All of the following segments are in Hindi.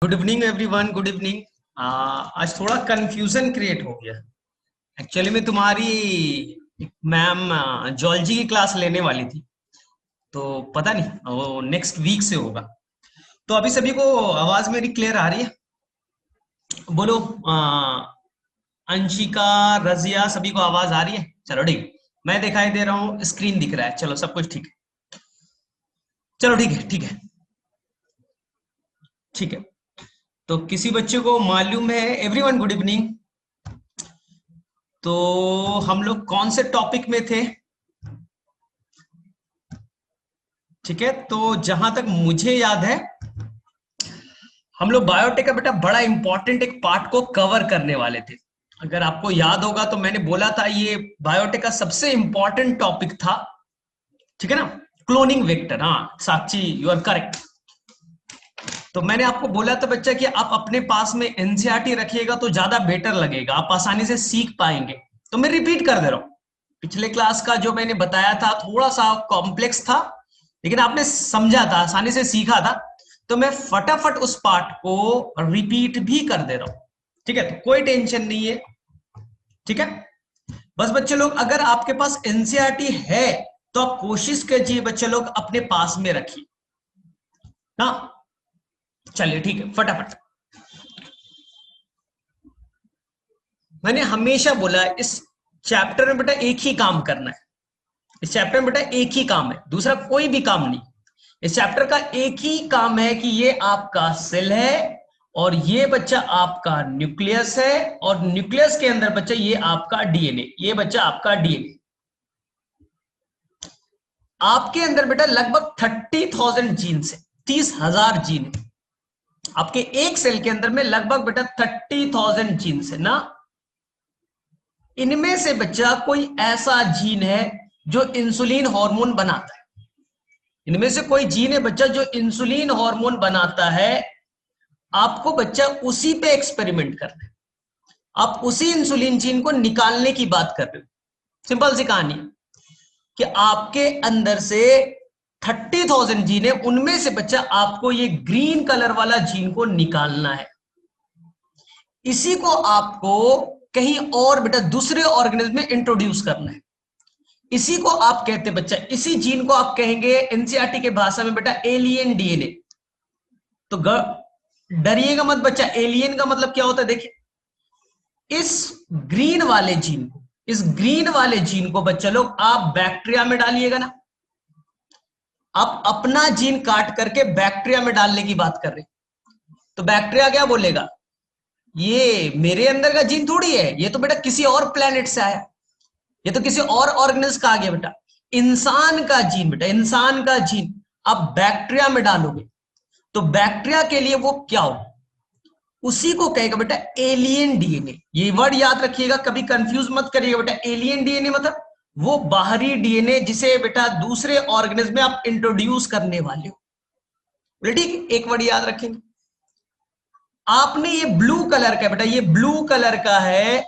Good evening everyone, good evening. आज थोड़ा कंफ्यूजन क्रिएट हो गया। एक्चुअली में तुम्हारी मैम जॉलजी की क्लास लेने वाली थी, तो पता नहीं वो नेक्स्ट वीक से होगा। तो अभी सभी को आवाज मेरी क्लियर आ रही है? बोलो। अंशिका, रजिया, सभी को आवाज आ रही है? चलो ठीक, मैं दिखाई दे रहा हूँ, स्क्रीन दिख रहा है, चलो सब कुछ ठीक है। चलो ठीक है, ठीक है, ठीक है। तो किसी बच्चे को मालूम है? Everyone good evening. तो हम लोग कौन से टॉपिक में थे? ठीक है, तो जहां तक मुझे याद है हम लोग बायोटेक का बेटा बड़ा इंपॉर्टेंट एक पार्ट को कवर करने वाले थे। अगर आपको याद होगा तो मैंने बोला था ये बायोटेक का सबसे इंपॉर्टेंट टॉपिक था, ठीक है ना? Cloning vector. हाँ साक्षी, यू आर करेक्ट। तो मैंने आपको बोला था बच्चा कि आप अपने पास में एनसीईआरटी रखिएगा तो ज्यादा बेटर लगेगा, आप आसानी से सीख पाएंगे। तो मैं रिपीट कर दे रहा हूं, पिछले क्लास का जो मैंने बताया था थोड़ा सा कॉम्प्लेक्स था, लेकिन आपने समझा था, आसानी से सीखा था। तो मैं फटाफट उस पार्ट को रिपीट भी कर दे रहा हूं, ठीक है? तो कोई टेंशन नहीं है, ठीक है? बस बच्चे लोग अगर आपके पास एनसीईआरटी है तो आप कोशिश कीजिए बच्चे लोग अपने पास में रखिए ना। चलिए ठीक है, फटाफट। मैंने हमेशा बोला इस चैप्टर में बेटा एक ही काम करना है। इस चैप्टर में बेटा एक ही काम है, दूसरा कोई भी काम नहीं। इस चैप्टर का एक ही काम है कि ये आपका सेल है और ये बच्चा आपका न्यूक्लियस है, और न्यूक्लियस के अंदर बच्चा ये आपका डीएनए, ये बच्चा आपका डीएनए। आपके अंदर बेटा लगभग 30,000 जीन्स है, 30,000 जीन है आपके एक सेल के अंदर में, लगभग बेटा 30,000 जीन्स है ना। इनमें से बच्चा कोई ऐसा जीन है जो इंसुलिन हार्मोन बनाता है। इनमें से कोई जीन है बच्चा जो इंसुलिन हार्मोन बनाता है। आपको बच्चा उसी पे एक्सपेरिमेंट करना है, आप उसी इंसुलिन जीन को निकालने की बात कर रहे हो। सिंपल सी कहानी कि आपके अंदर से 30,000 जीन है, उनमें से बच्चा आपको ये ग्रीन कलर वाला जीन को निकालना है। इसी को आपको कहीं और बेटा दूसरे ऑर्गेनिज्म में इंट्रोड्यूस करना है। इसी को आप कहते हैं बच्चा, इसी जीन को आप कहेंगे एनसीईआरटी के भाषा में बेटा एलियन डीएनए। तो डरिएगा मत बच्चा, एलियन का मतलब क्या होता है देखिए। इस ग्रीन वाले जीन को, इस ग्रीन वाले जीन को बच्चा लोग आप बैक्टीरिया में डालिएगा ना। आप अपना जीन काट करके बैक्टीरिया में डालने की बात कर रहे हैं, तो बैक्टीरिया क्या बोलेगा, ये मेरे अंदर का जीन थोड़ी है, ये तो बेटा किसी और प्लेनेट से आया, ये तो किसी और ऑर्गेनिज्म का आ गया बेटा। इंसान का जीन बेटा, इंसान का जीन आप बैक्टीरिया में डालोगे तो बैक्टीरिया के लिए वो क्या हो, उसी को कहेगा बेटा एलियन डीएनए। ये वर्ड याद रखिएगा, कभी कंफ्यूज मत करिएगा बेटा। एलियन डीएनए मतलब वो बाहरी डीएनए जिसे बेटा दूसरे ऑर्गेनिज्म में आप इंट्रोड्यूस करने वाले हो। ठीक, एक वर्ड याद रखेंगे। आपने ये ब्लू कलर का बेटा, ये ब्लू कलर का है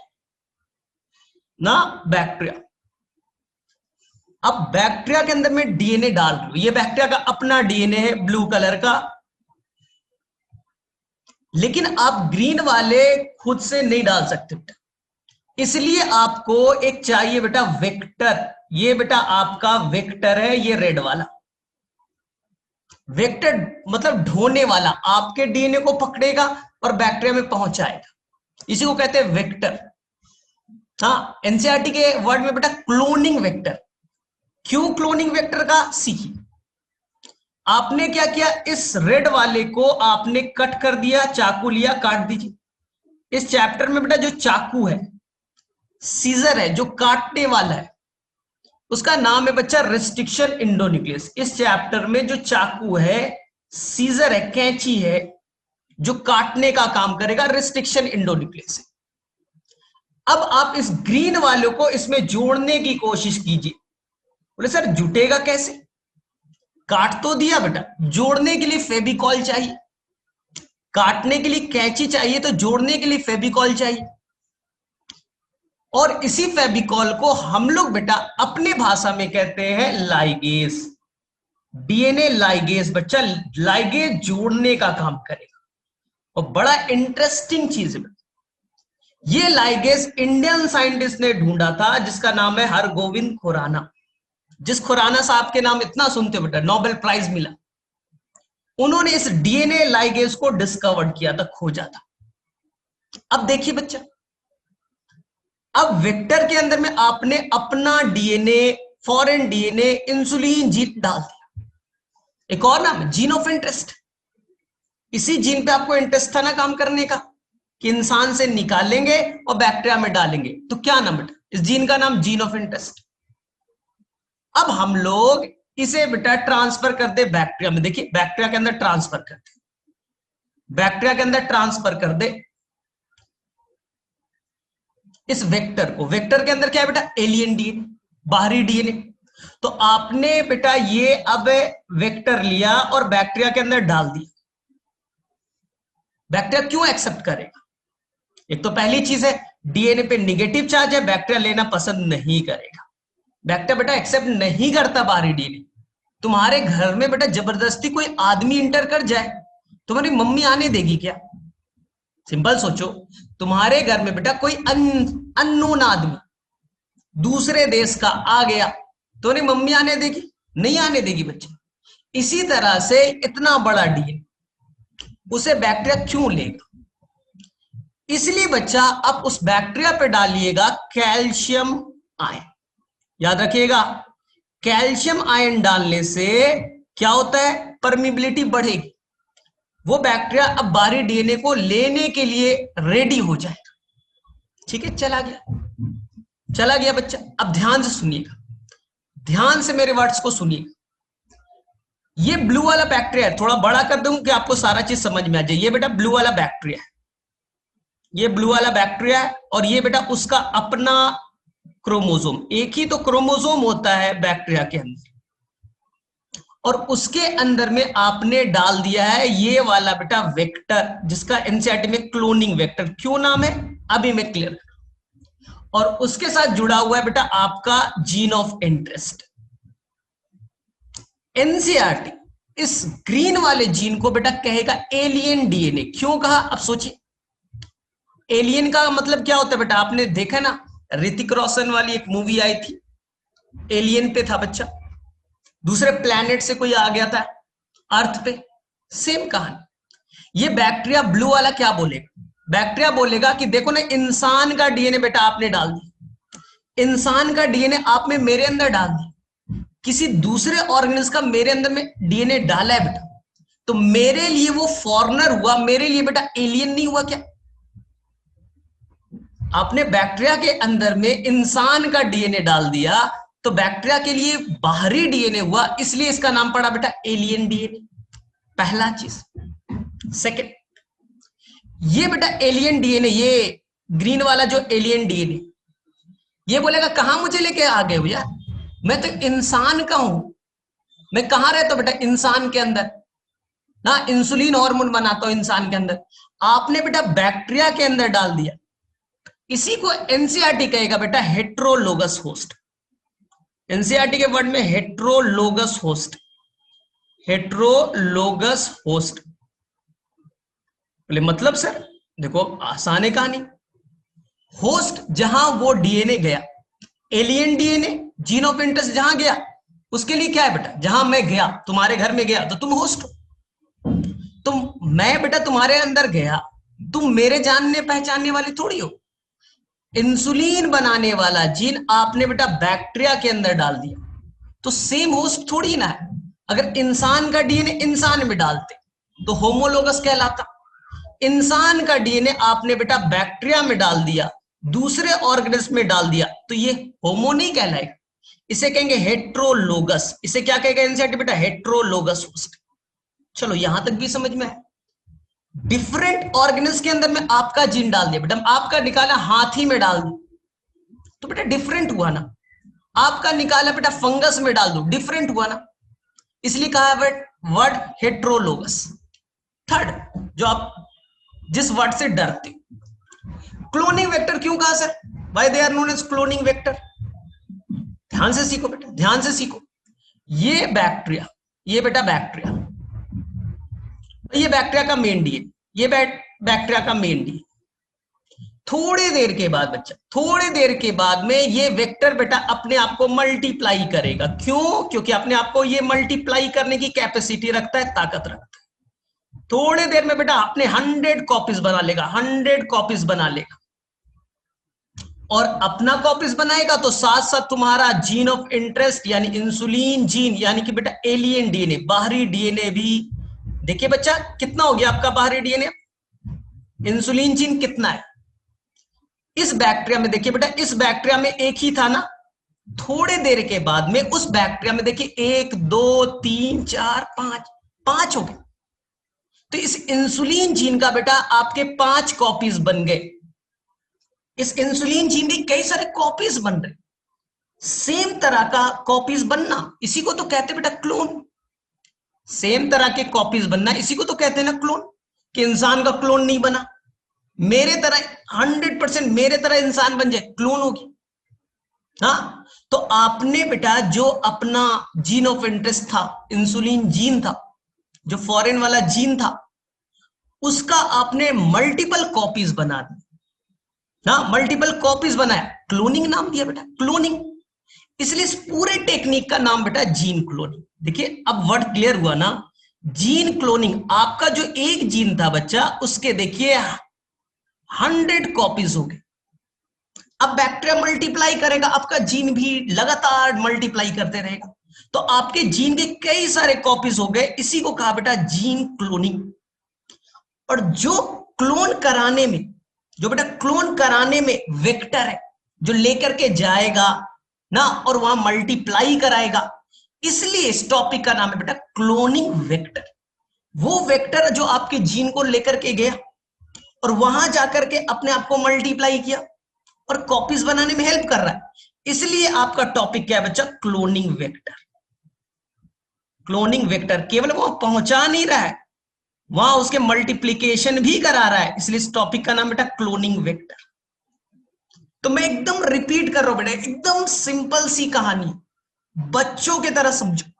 ना बैक्टीरिया। अब बैक्टीरिया के अंदर में डीएनए डाल रहे हो, ये बैक्टीरिया का अपना डीएनए है ब्लू कलर का, लेकिन आप ग्रीन वाले खुद से नहीं डाल सकते बेटा। इसलिए आपको एक चाहिए बेटा वेक्टर। ये बेटा आपका वेक्टर है, ये रेड वाला वेक्टर मतलब ढोने वाला, आपके डीएनए को पकड़ेगा और बैक्टीरिया में पहुंचाएगा, इसी को कहते हैं वेक्टर। हाँ, एनसीईआरटी के वर्ड में बेटा क्लोनिंग वेक्टर। क्यों क्लोनिंग वेक्टर का सीखिए। आपने क्या किया, इस रेड वाले को आपने कट कर दिया, चाकू लिया, काट दीजिए। इस चैप्टर में बेटा जो चाकू है, सीजर है, जो काटने वाला है, उसका नाम है बच्चा रिस्ट्रिक्शन इंडोन्यूक्लियस। इस चैप्टर में जो चाकू है, सीजर है, कैंची है, जो काटने का काम करेगा, रिस्ट्रिक्शन इंडोन्यूक्लियस है। अब आप इस ग्रीन वालों को इसमें जोड़ने की कोशिश कीजिए। बोले सर जुटेगा कैसे? काट तो दिया बेटा, जोड़ने के लिए फेविकॉल चाहिए। काटने के लिए कैंची चाहिए, तो जोड़ने के लिए फेविकॉल चाहिए। और इसी फेविकॉल को हम लोग बेटा अपने भाषा में कहते हैं लाइगेज। डीएनए लाइगेज बच्चा, लाइगेज जोड़ने का काम करेगा। और बड़ा इंटरेस्टिंग चीज है, ये लाइगेज इंडियन साइंटिस्ट ने ढूंढा था जिसका नाम है हरगोविंद खुराना। जिस खुराना साहब के नाम इतना सुनते हो बेटा, नोबेल प्राइज मिला, उन्होंने इस डीएनए लाइगेज को डिस्कवर किया था, खोजा था। अब देखिए बच्चा, अब वेक्टर के अंदर में आपने अपना DNA, foreign DNA, insulin gene डाल दिया। एक और नाम है जीन ऑफ इंटरेस्ट। इसी जीन पे आपको इंटरेस्ट था ना काम करने का, कि इंसान से निकालेंगे और बैक्टीरिया में डालेंगे। तो क्या नाम बेटा, इस जीन का नाम जीन ऑफ इंटरेस्ट। अब हम लोग इसे बेटा ट्रांसफर कर दे बैक्टीरिया में। देखिए बैक्टीरिया के अंदर ट्रांसफर कर दे, बैक्टीरिया के अंदर ट्रांसफर कर दे इस वेक्टर को। वेक्टर के अंदर क्या है बेटा, एलियन डीएनए, बाहरी डीएनए। तो आपने बेटा ये अब वेक्टर लिया और बैक्टीरिया के अंदर डाल दिया। बैक्टीरिया क्यों एक्सेप्ट करेगा? एक तो पहली चीज है डीएनए पे निगेटिव चार्ज है, बैक्टीरिया लेना पसंद नहीं करेगा। बैक्टीरिया बेटा एक्सेप्ट नहीं करता बाहरी डीएनए। तुम्हारे घर में बेटा जबरदस्ती कोई आदमी इंटर कर जाए, तुम्हारी मम्मी आने देगी क्या? सिंपल सोचो, तुम्हारे घर में बेटा कोई अननोन आदमी दूसरे देश का आ गया, तो नहीं मम्मी आने देगी? नहीं आने देगी बच्चे। इसी तरह से इतना बड़ा डीएनए उसे बैक्टीरिया क्यों लेगा? इसलिए बच्चा अब उस बैक्टीरिया पे डालिएगा कैल्शियम आयन। याद रखिएगा, कैल्शियम आयन डालने से क्या होता है, परमिबिलिटी बढ़ेगी। वो बैक्टीरिया अब बाहरी डीएनए को लेने के लिए रेडी हो जाएगा। ठीक है, चला गया, चला गया बच्चा। अब ध्यान से सुनिएगा, ध्यान से मेरे वर्ड्स को सुनिएगा। ये ब्लू वाला बैक्टीरिया है, थोड़ा बड़ा कर दूं कि आपको सारा चीज समझ में आ जाए। ये बेटा ब्लू वाला बैक्टीरिया है, ये ब्लू वाला बैक्टीरिया है, और ये बेटा उसका अपना क्रोमोसोम। एक ही तो क्रोमोसोम होता है बैक्टीरिया के अंदर, और उसके अंदर में आपने डाल दिया है ये वाला बेटा वेक्टर, जिसका एनसीईआरटी में क्लोनिंग वेक्टर। क्यों नाम है अभी मैं क्लियर कर। और उसके साथ जुड़ा हुआ है बेटा आपका जीन ऑफ इंटरेस्ट। एनसीईआरटी इस ग्रीन वाले जीन को बेटा कहेगा एलियन डीएनए। क्यों कहा, अब सोचिए। एलियन का मतलब क्या होता है बेटा, आपने देखा ना, ऋतिक रोशन वाली एक मूवी आई थी, एलियन पे था बच्चा, दूसरे प्लेनेट से कोई आ गया था अर्थ पे। सेम कहानी। ये बैक्टीरिया ब्लू वाला क्या बोलेगा, बैक्टीरिया बोलेगा कि देखो ना, इंसान का डीएनए बेटा आपने डाल दिया, इंसान का डीएनए आप में मेरे अंदर डाल दिया, किसी दूसरे ऑर्गेनिज्म का मेरे अंदर में डीएनए डाला है बेटा, तो मेरे लिए वो फॉरेनर हुआ, मेरे लिए बेटा एलियन नहीं हुआ क्या? आपने बैक्टीरिया के अंदर में इंसान का डीएनए डाल दिया, तो बैक्टीरिया के लिए बाहरी डीएनए हुआ, इसलिए इसका नाम पड़ा बेटा एलियन डीएनए। पहला चीज। सेकंड, ये बेटा एलियन डीएनए, ये ग्रीन वाला जो एलियन डीएनए, ये बोलेगा कहां मुझे लेके आ गए भैया, मैं तो इंसान का हूं, मैं कहां रहता हूं बेटा, इंसान के अंदर ना, इंसुलिन हार्मोन बनाता हूं इंसान के अंदर। आपने बेटा बैक्टीरिया के अंदर डाल दिया। इसी को एनसीईआरटी कहेगा बेटा हेट्रोलोगस होस्ट। एनसीईआरटी के वर्ड में हेट्रोलोगस होस्ट, हेट्रोलोगस होस्ट। बोले मतलब सर, देखो आसान है कहानी। होस्ट जहां वो डीएनए गया, alien DNA, gene of interest जहां गया, उसके लिए क्या है बेटा, जहां मैं गया, तुम्हारे घर में गया, तो तुम होस्ट हो। मैं बेटा तुम्हारे अंदर गया, तुम मेरे जानने पहचानने वाले थोड़ी हो। इंसुलिन बनाने वाला जीन आपने बेटा बैक्टीरिया के अंदर डाल दिया, तो सेम होस्ट थोड़ी ना है। अगर इंसान का डीएनए इंसान में डालते तो होमोलोगस कहलाता। इंसान का डीएनए आपने बेटा बैक्टीरिया में डाल दिया, दूसरे ऑर्गेनिज्म में डाल दिया, तो ये होमो नहीं कहलाएगा, इसे कहेंगे हेट्रोलोगस। इसे क्या कहेगा एनसीईआरटी बेटा, हेट्रोलोगस होस्ट। चलो यहां तक भी समझ में है। डिफरेंट ऑर्गेनिज्म के अंदर में आपका जीन डाल दिया बेटा, आपका निकाला हाथी में डाल दो तो बेटा डिफरेंट हुआ ना, आपका निकाला बेटा फंगस में डाल दो, डिफरेंट हुआ ना, इसलिए कहा है वर्ड हेट्रोलोगस। थर्ड, जो आप जिस वर्ड से डरते, क्लोनिंग वेक्टर क्यों कहा sir, why they are known as cloning vector? ध्यान से सीखो बेटा, ध्यान से सीखो। ये बैक्टीरिया, ये बेटा बैक्टीरिया, ये बैक्टीरिया का मेन डीएनए, ये बैक्टीरिया का मेन डीएनए। थोड़ी देर के बाद बच्चा, थोड़ी देर के बाद में ये वेक्टर बेटा अपने आप को मल्टीप्लाई करेगा। क्यों? क्योंकि अपने आप को ये मल्टीप्लाई करने की कैपेसिटी रखता है, ताकत रखता है। थोड़ी देर में बेटा अपने 100 कॉपीज बना लेगा, 100 कॉपीज बना लेगा। और अपना कॉपीज बनाएगा तो साथ साथ तुम्हारा जीन ऑफ इंटरेस्ट यानी इंसुलिन जीन यानी कि बेटा एलियन डीएनए, बाहरी डीएनए भी। देखिए बच्चा कितना हो गया आपका बाहरी डीएनए, इंसुलिन जीन कितना है इस बैक्टीरिया में। देखिए बेटा इस बैक्टीरिया में एक ही था ना, थोड़े देर के बाद में उस बैक्टीरिया में देखिए 1 2 3 4 5 हो गए। तो इस इंसुलिन जीन का बेटा आपके 5 कॉपीज बन गए। इस इंसुलिन जीन के कई सारे कॉपीज बन रहे, सेम तरह का कॉपीज बनना, इसी को तो कहते हैं बेटा क्लोन। सेम तरह के कॉपीज बनना, इसी को तो कहते हैं ना क्लोन। कि इंसान का क्लोन नहीं बना, मेरे तरह 100% मेरे तरह इंसान बन जाए, क्लोन होगी। हाँ, तो आपने बेटा जो अपना जीन ऑफ इंटरेस्ट था, इंसुलिन जीन था, जो फॉरेन वाला जीन था, उसका आपने मल्टीपल कॉपीज बना दी ना, मल्टीपल कॉपीज बनाया, क्लोनिंग नाम दिया बेटा, क्लोनिंग। इसलिए इस पूरे टेक्निक का नाम बेटा जीन क्लोनिंग। देखिए अब वर्ड क्लियर हुआ ना, जीन क्लोनिंग। आपका जो एक जीन था बच्चा, उसके देखिए 100 कॉपीज हो गए। अब बैक्टीरिया मल्टीप्लाई करेगा, आपका जीन भी लगातार मल्टीप्लाई करते रहेगा, तो आपके जीन के कई सारे कॉपीज हो गए। इसी को कहा बेटा जीन क्लोनिंग। और जो क्लोन कराने में, जो बेटा क्लोन कराने में वेक्टर है, जो लेकर के जाएगा ना और वहां मल्टीप्लाई कराएगा, इसलिए इस टॉपिक का नाम है बेटा क्लोनिंग वेक्टर। वो वेक्टर जो आपके जीन को लेकर के गया और वहां जाकर के अपने आप को मल्टीप्लाई किया और कॉपीज बनाने में हेल्प कर रहा है, इसलिए आपका टॉपिक क्या है बच्चा, क्लोनिंग वेक्टर। क्लोनिंग वेक्टर केवल वो पहुंचा नहीं रहा है, वहां उसके मल्टीप्लीकेशन भी करा रहा है, इसलिए इस टॉपिक का नाम बेटा क्लोनिंग वेक्टर। तो मैं एकदम रिपीट कर रहा हूं बेटा, एकदम सिंपल सी कहानी, बच्चों की तरह समझो।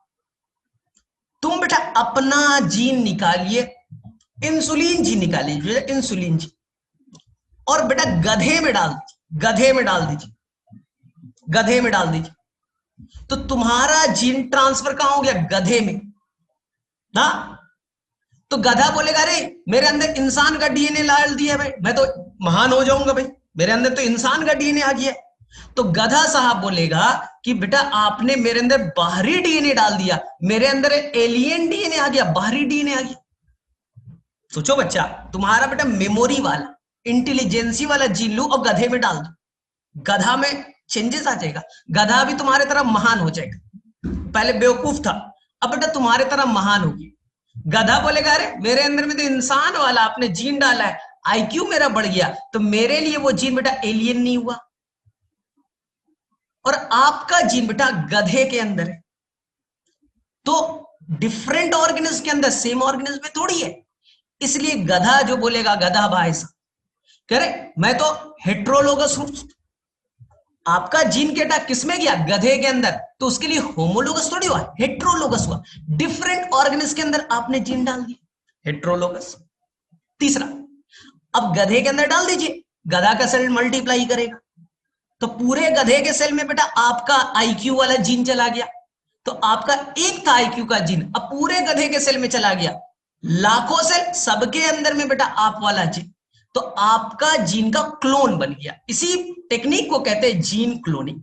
तुम बेटा अपना जीन निकालिए, इंसुलिन जीन निकालिए, इंसुलिन जीन, और बेटा गधे में डाल दीजिए, गधे में डाल दीजिए, गधे में डाल दीजिए, तो तुम्हारा जीन ट्रांसफर कहां हो गया, गधे में ना। तो गधा बोलेगा अरे मेरे अंदर इंसान का डीएनए डाल दिया भाई, मैं तो महान हो जाऊंगा भाई, मेरे अंदर तो इंसान का डीएनए आ गया। तो गधा साहब बोलेगा कि बेटा आपने मेरे अंदर बाहरी डीएनए डाल दिया, मेरे अंदर एलियन डीएनए आ गया, बाहरी डीएनए आ गया। सोचो बच्चा, तुम्हारा बेटा मेमोरी वाला, इंटेलिजेंसी वाला जीन लो और गधे में डाल दो, गधा में चेंजेस आ जाएगा, गधा भी तुम्हारे तरह महान हो जाएगा। पहले बेवकूफ था, अब बेटा तुम्हारे तरह महान होगी। गधा बोलेगा अरे मेरे अंदर में तो इंसान वाला आपने जीन डाला है, आईक्यू मेरा बढ़ गया, तो मेरे लिए वो जीन बेटा एलियन नहीं हुआ। और आपका जीन बेटा गधे के अंदर है, तो डिफरेंट ऑर्गेनिज्म के अंदर सेम ऑर्गेनिज्म में थोड़ी है। इसलिए गधा जो बोलेगा, गधा भाई साहब कह रहे मैं तो हेट्रोलोगस हूं, आपका जीन केटा किसमें गया, गधे के अंदर, तो उसके लिए होमोलोगस थोड़ी हुआ, हेट्रोलोगस हुआ। डिफरेंट ऑर्गेनिज्म के अंदर आपने जीन डाल दिया, हेट्रोलोगस। तीसरा, अब गधे के अंदर डाल दीजिए, गधा का सेल मल्टीप्लाई करेगा, तो पूरे गधे के सेल में बेटा आपका आईक्यू वाला जीन चला गया। तो आपका एक था आईक्यू का जीन, अब पूरे गधे के सेल में चला गया, लाखों सेल, सबके अंदर में बेटा आप वाला जीन, तो आपका जीन का क्लोन बन गया। इसी टेक्निक को कहते हैं जीन क्लोनिंग,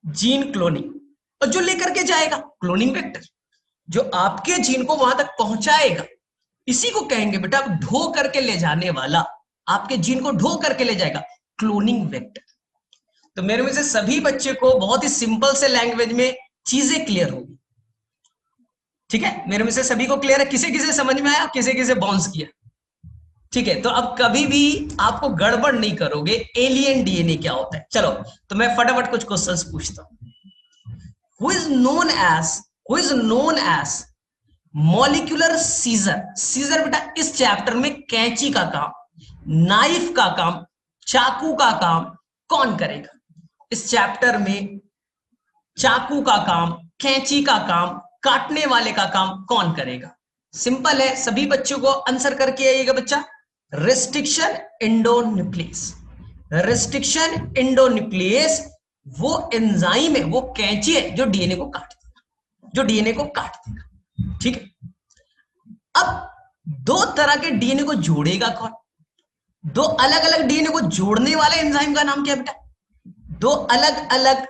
जीन क्लोनिंग। और जो लेकर के जाएगा क्लोनिंग वेक्टर, जो आपके जीन को वहां तक पहुंचाएगा, इसी को कहेंगे बेटा ढो करके ले जाने वाला, आपके जीन को ढो करके ले जाएगा, क्लोनिंग वेक्टर। तो मेरे में से सभी बच्चे को बहुत ही सिंपल से लैंग्वेज में चीजें क्लियर होगी, ठीक है? मेरे में से सभी को क्लियर है, किसे किसे समझ में आया, किसे किसे बाउंस किया, ठीक है? तो अब कभी भी आपको गड़बड़ नहीं करोगे, एलियन डीएनए क्या होता है। चलो तो मैं फटाफट कुछ क्वेश्चंस पूछता हूं। Who is known as molecular scissor. Scissor बेटा इस चैप्टर में कैंची का काम, नाइफ का काम, चाकू का काम कौन करेगा? इस चैप्टर में चाकू का काम, कैंची का काम, काटने वाले का काम कौन करेगा? सिंपल है, सभी बच्चों को आंसर करके आइएगा बच्चा। Restriction endonuclease. रिस्ट्रिक्शन इंडोन्यूक्लियस वो एंजाइम है, वो कैंची है जो डीएनए को काट देगा, जो डीएनए को काट देगा। ठीक है। अब दो तरह के डीएनए को जोड़ेगा कौन? दो अलग अलग डीएनए को जोड़ने वाले एंजाइम का नाम क्या है बेटा? दो अलग अलग,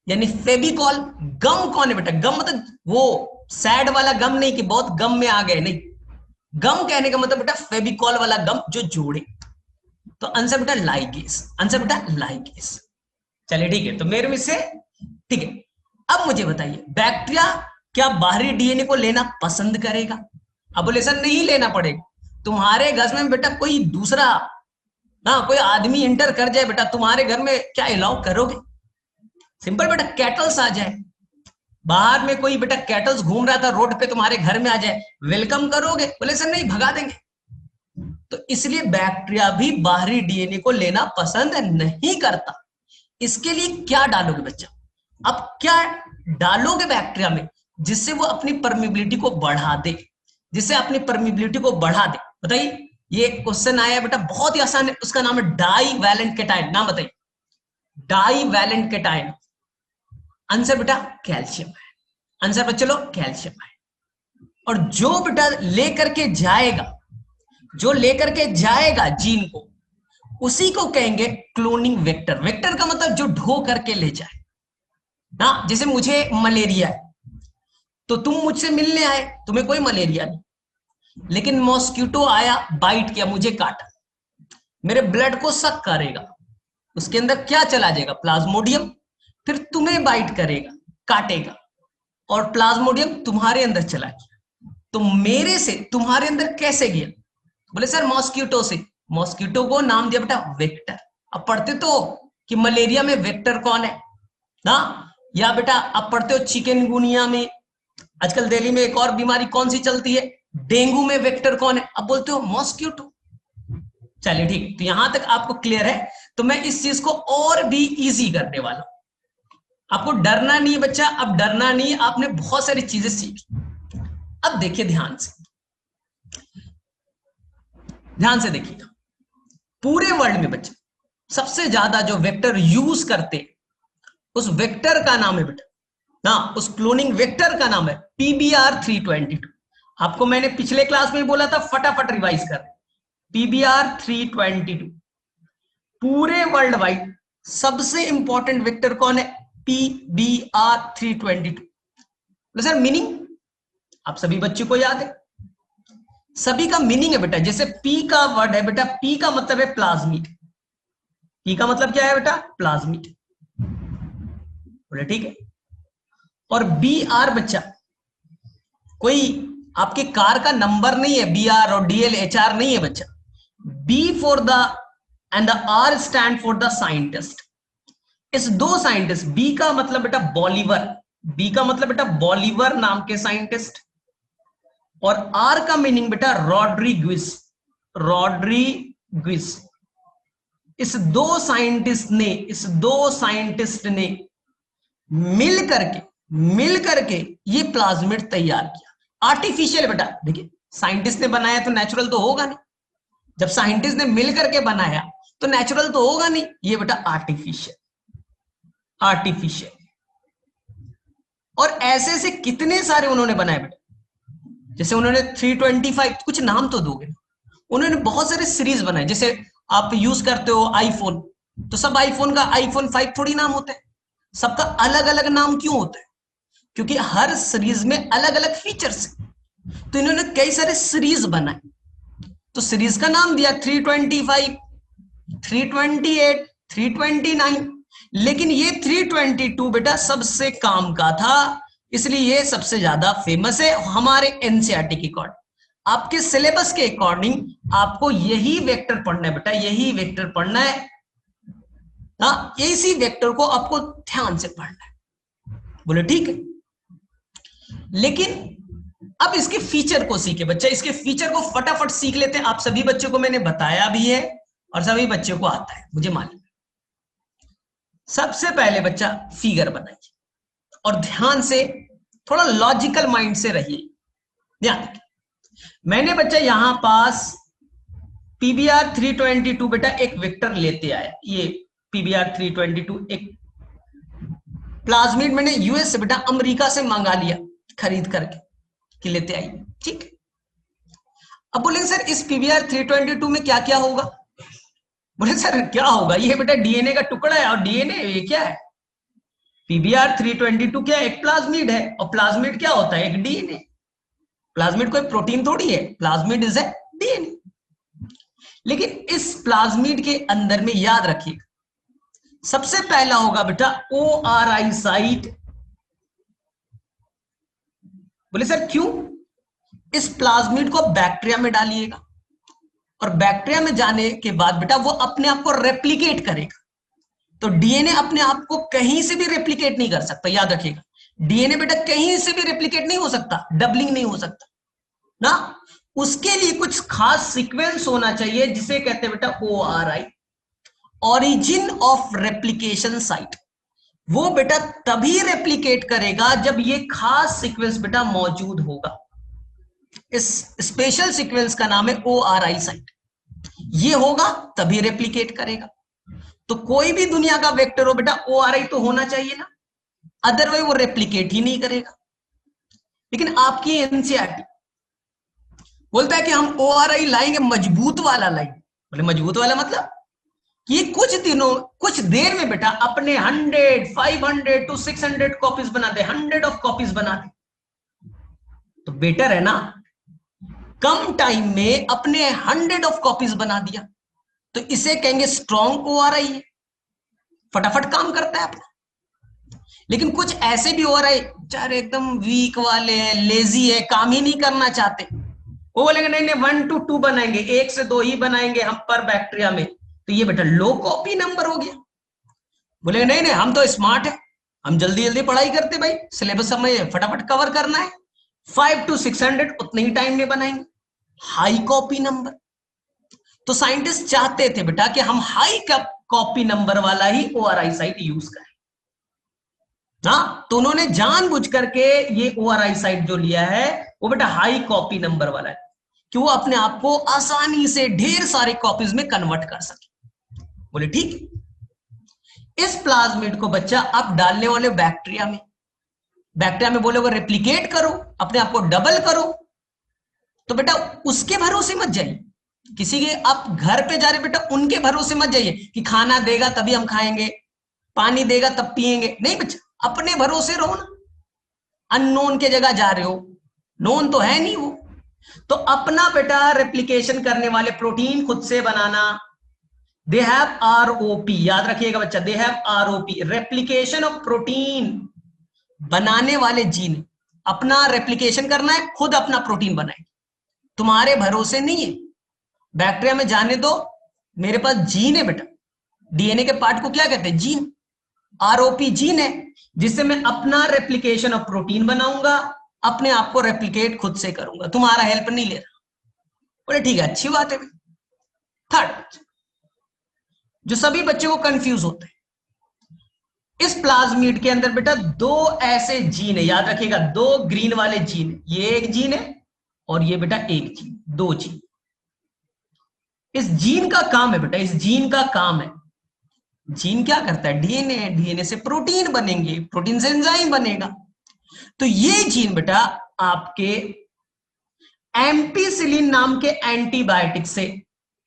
यानी फेविकॉल। गम कौन है बेटा? गम मतलब वो सैड वाला गम नहीं कि बहुत गम में आ गए, नहीं। गम कहने का मतलब बेटा फेविकॉल वाला गम जो जोड़े। तो आंसर बेटा लाइगेस, आंसर बेटा लाइगेस। चलिए ठीक है, तो मेरे में से ठीक है। अब मुझे बताइए, बैक्टीरिया क्या बाहरी डीएनए को लेना पसंद करेगा? अब बोले सर नहीं लेना पड़ेगा। तुम्हारे घर में बेटा कोई दूसरा, हाँ, कोई आदमी इंटर कर जाए बेटा तुम्हारे घर में, क्या अलाउ करोगे? सिंपल बेटा, कैटल्स आ जाए बाहर में, कोई बेटा कैटल्स घूम रहा था रोड पे, तुम्हारे घर में आ जाए, वेलकम करोगे? बोले सर नहीं, भगा देंगे। तो इसलिए बैक्टीरिया भी बाहरी डीएनए को लेना पसंद नहीं करता। इसके लिए क्या डालोगे बच्चा? अब क्या डालोगे बैक्टीरिया में जिससे वो अपनी परमिबिलिटी को बढ़ा दे, जिससे अपनी परमिबिलिटी को बढ़ा दे? बताइए, ये क्वेश्चन आया बेटा, बहुत ही आसान है। उसका नाम है डाई वैलेंट केटाइन। नाम बताइए, डाई वैलेंट केटाइन। आंसर बेटा कैल्शियम है। आंसर बच्चे लोग कैल्शियम है। और जो बेटा लेकर के जाएगा, जो लेकर के जाएगा जीन को, उसी को कहेंगे क्लोनिंग वेक्टर। वेक्टर का मतलब जो ढो करके ले जाए ना। जैसे मुझे मलेरिया है तो तुम मुझसे मिलने आए, तुम्हें कोई मलेरिया नहीं, लेकिन मॉस्किटो आया, बाइट किया, मुझे काटा, मेरे ब्लड को सक करेगा, उसके अंदर क्या चला जाएगा? प्लाज्मोडियम। फिर तुम्हें बाइट करेगा, काटेगा, और प्लाज्मोडियम तुम्हारे अंदर चला गया। तो मेरे से तुम्हारे अंदर कैसे गया? बोले सर मॉस्किटो से। मॉस्किटो को नाम दिया बेटा वेक्टर। अब पढ़ते तो कि मलेरिया में वेक्टर कौन है ना, या बेटा अब पढ़ते हो चिकनगुनिया में, आजकल दिल्ली में एक और बीमारी कौन सी चलती है, डेंगू में वेक्टर कौन है? अब बोलते हो मॉस्किटो। चलिए ठीक, तो यहां तक आपको क्लियर है। तो मैं इस चीज को और भी इजी करने वाला हूं। आपको डरना नहीं है बच्चा, अब डरना नहीं, आपने बहुत सारी चीजें सीखी। अब देखिए ध्यान से, ध्यान से देखिएगा। पूरे वर्ल्ड में बच्चे सबसे ज्यादा जो वेक्टर यूज करते, उस वेक्टर का नाम है बेटा ना, उस क्लोनिंग वेक्टर का नाम है PBR322। आपको मैंने पिछले क्लास में बोला था, फटाफट रिवाइज कर। PBR322 पूरे वर्ल्ड वाइड सबसे इंपॉर्टेंट वेक्टर कौन है? PBR322। सर मीनिंग आप सभी बच्चों को याद है, सभी का मीनिंग है बेटा। जैसे P का वर्ड है बेटा, P का मतलब है प्लाज्मिड। P का मतलब क्या है बेटा? प्लाज्मिड। बोले ठीक है। और BR बच्चा कोई आपके कार का नंबर नहीं है, BR और DL HR नहीं है बच्चा। B for the end the R stand for the scientist. इस दो साइंटिस्ट, B का मतलब बेटा बॉलीवर, B का मतलब बेटा बॉलीवर नाम के साइंटिस्ट, और R का मीनिंग बेटा रॉड्रिग्विस, रॉड्रिग्विस। इस दो साइंटिस्ट ने मिल करके ये प्लाज्मिड तैयार किया। आर्टिफिशियल बेटा, देखिए साइंटिस्ट ने बनाया तो नेचुरल तो होगा नहीं, जब साइंटिस्ट ने मिल करके बनाया तो नेचुरल तो होगा नहीं, ये बेटा आर्टिफिशियल। और ऐसे ऐसे कितने सारे उन्होंने बनाए बेटा। जैसे उन्होंने 325, कुछ नाम तो दोगे, उन्होंने बहुत सारे सीरीज बनाए। जैसे आप यूज करते हो आईफोन, तो सब आईफोन का iPhone 5 थोड़ी नाम होता है, सबका अलग अलग नाम क्यों होता है? क्योंकि हर सीरीज में अलग अलग फीचर्स है। तो इन्होंने कई सारे सीरीज बनाए, तो सीरीज का नाम दिया 325, 328, 329। लेकिन ये 322 बेटा सबसे काम का था, इसलिए ये सबसे ज्यादा फेमस है हमारे एनसीईआरटी के अकॉर्डिंग। आपके सिलेबस के अकॉर्डिंग आपको यही वेक्टर पढ़ना है बेटा, यही वेक्टर पढ़ना है ना, इसी वेक्टर को आपको ध्यान से पढ़ना है। बोले ठीक है। लेकिन अब इसके फीचर को सीखे बच्चा, इसके फीचर को फटाफट सीख लेते हैं। आप सभी बच्चों को मैंने बताया भी है और सभी बच्चों को आता है, मुझे मालूम है। सबसे पहले बच्चा फिगर बनाइए और ध्यान से, थोड़ा लॉजिकल माइंड से रहिए। ध्यान रखिए, मैंने बच्चा यहां पास पीबीआर 322 बेटा एक विक्टर लेते आया, ये पीबीआर 322 एक प्लाज्मिड मैंने यूएस से बेटा अमेरिका से मंगा लिया खरीद करके कि लेते आइए, ठीक। अब बोले सर इस पीबीआर 322 में क्या क्या होगा? बोले सर क्या होगा, ये बेटा डीएनए का टुकड़ा है, और डीएनए ये क्या है? पीबीआर 322 क्या है? एक प्लाज्मिड है, और प्लाज्मिड क्या होता है? एक डीएनए। प्लाज्मिड कोई प्रोटीन थोड़ी है, प्लाज्मिड इज ए डीएनए। लेकिन इस प्लाज्मिड के अंदर में याद रखिएगा, सबसे पहला होगा बेटा ओआरआई साइट। बोले सर क्यों? इस प्लाज्मिड को बैक्टीरिया में डालिएगा, और बैक्टीरिया में जाने के बाद बेटा वो अपने आप को रेप्लिकेट करेगा। तो डीएनए अपने आप को कहीं से भी रेप्लिकेट नहीं कर सकता, याद रखिएगा। डीएनए बेटा कहीं से भी रेप्लिकेट नहीं हो सकता, डबलिंग नहीं हो सकता ना। उसके लिए कुछ खास सीक्वेंस होना चाहिए जिसे कहते हैं बेटा ORI, origin of replication site. वो बेटा तभी रेप्लिकेट करेगा जब ये खास सीक्वेंस बेटा मौजूद होगा। इस स्पेशल सीक्वेंस का नाम है ओआरआई साइट। ये होगा तभी रेप्लिकेट करेगा। तो कोई भी दुनिया का वेक्टर हो बेटा ओआरआई तो होना चाहिए ना, अदरवाइज वो रेप्लिकेट ही नहीं करेगा। लेकिन आपकी एनसीईआरटी बोलता है कि हम ओआरआई लाएंगे, मजबूत वाला लाएंगे। बोले मजबूत वाला मतलब कि कुछ दिनों कुछ देर में बेटा अपने 100, 500 to 600 कॉपीज बना दे, 100 ऑफ कॉपीज बना दे। तो बेटर है ना, कम टाइम में अपने 100 ऑफ कॉपीज बना दिया, तो इसे कहेंगे स्ट्रॉन्ग ओआरआई है, फटाफट काम करता है अपना। लेकिन कुछ ऐसे भी ओआरआई चाहे एकदम वीक वाले हैं, लेजी है, काम ही नहीं करना चाहते, वो बोलेंगे नहीं नहीं 1 to 2 बनाएंगे, 1 से 2 ही बनाएंगे हम पर बैक्टीरिया में, तो ये बेटा लो कॉपी नंबर हो गया। बोलेंगे नहीं नहीं हम तो स्मार्ट है, हम जल्दी जल्दी पढ़ाई करते भाई, सिलेबस हमें फटाफट कवर करना है, 5 to 600 उतने ही टाइम में बनाएंगे, हाई कॉपी नंबर। तो साइंटिस्ट चाहते थे बेटा कि हम हाई कॉपी नंबर वाला ही ओआरआई साइट यूज करें ना, तो उन्होंने जानबूझ करके ये ओआरआई साइट जो लिया है वो बेटा हाई कॉपी नंबर वाला है, कि वो अपने आप को आसानी से ढेर सारे कॉपीज में कन्वर्ट कर सके। बोले ठीक है। इस प्लाज्मिड को बच्चा आप डालने वाले बैक्टीरिया में बोले वो रेप्लिकेट करो, अपने आप को डबल करो, तो बेटा उसके भरोसे मत जाइए, किसी के आप घर पे जा रहे बेटा उनके भरोसे मत जाइए कि खाना देगा तभी हम खाएंगे, पानी देगा तब पिएंगे, नहीं बच्चा अपने भरोसे रहो ना। अननोन के जगह जा रहे हो, नोन तो है नहीं वो, तो अपना बेटा रेप्लिकेशन करने वाले प्रोटीन खुद से बनाना। दे हैव आरओपी, याद रखिएगा बच्चा, they have ROP, replication of protein. बनाने वाले जीन अपना रेप्लिकेशन करना है, खुद अपना प्रोटीन बनाए, तुम्हारे भरोसे नहीं है। बैक्टीरिया में जाने दो, मेरे पास जीन है बेटा, डीएनए के पार्ट को क्या कहते हैं? जीन। आरओपी जीन है जिससे मैं अपना रेप्लिकेशन ऑफ प्रोटीन बनाऊंगा, अपने आप को रेप्लिकेट खुद से करूंगा, तुम्हारा हेल्प नहीं ले रहा। बोले ठीक है, अच्छी बात है। थर्ड, जो सभी बच्चे को कंफ्यूज होते हैं, इस प्लाज्मिड के अंदर बेटा दो ऐसे जीन है, याद रखिएगा, दो ग्रीन वाले जीन है, ये एक जीन है और ये बेटा एक जीन, दो जीन। इस जीन का काम है बेटा, इस जीन का काम है, जीन क्या करता है? डीएनए, डीएनए से प्रोटीन बनेंगे, प्रोटीन से एंजाइम बनेगा। तो ये जीन बेटा आपके एम्पिसिलिन नाम के एंटीबायोटिक से,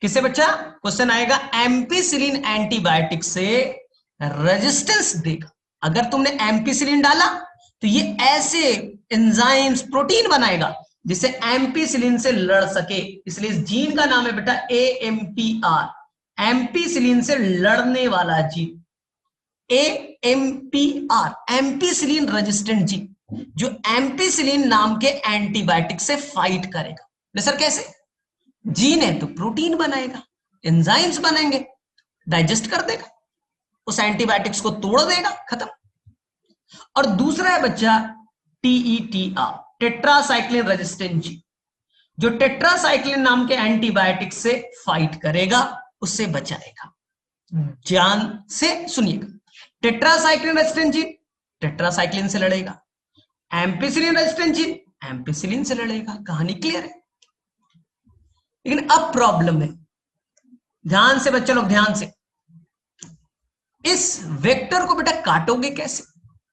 किससे बच्चा? क्वेश्चन आएगा, एम्पिसिलिन एंटीबायोटिक से रेजिस्टेंस देगा। अगर तुमने एम्पिसिलिन डाला तो ये ऐसे एंजाइम्स प्रोटीन बनाएगा जिससे एम्पिसिलिन से लड़ सके, इसलिए इस जीन का नाम है बेटा AMPR, एम्पिसिलिन से लड़ने वाला gene, AMPR, ampicillin resistant gene, जो एम्पिसिलिन नाम के एंटीबायोटिक से फाइट करेगा। सर कैसे? जीन है तो प्रोटीन बनाएगा, एंजाइम्स बनेंगे, डाइजेस्ट कर देगा, उस एंटीबायोटिक्स को तोड़ देगा, खत्म। और दूसरा है बच्चा TETR, टेट्रासाइक्लिन रेजिस्टेंट जीन, जो टेट्रासाइक्लिन नाम के एंटीबायोटिक से फाइट करेगा, उससे बचाएगा। ध्यान से सुनिएगा, टेट्रासाइक्लिन रेजिस्टेंट जीन टेट्रासाइक्लिन से लड़ेगा, एम्पिसिलिन रेजिस्टेंट जीन एम्पिसिलिन से लड़ेगा। कहानी क्लियर है? लेकिन अब प्रॉब्लम है, ध्यान से बच्चे लोग, ध्यान से, इस वेक्टर को बेटा काटोगे कैसे?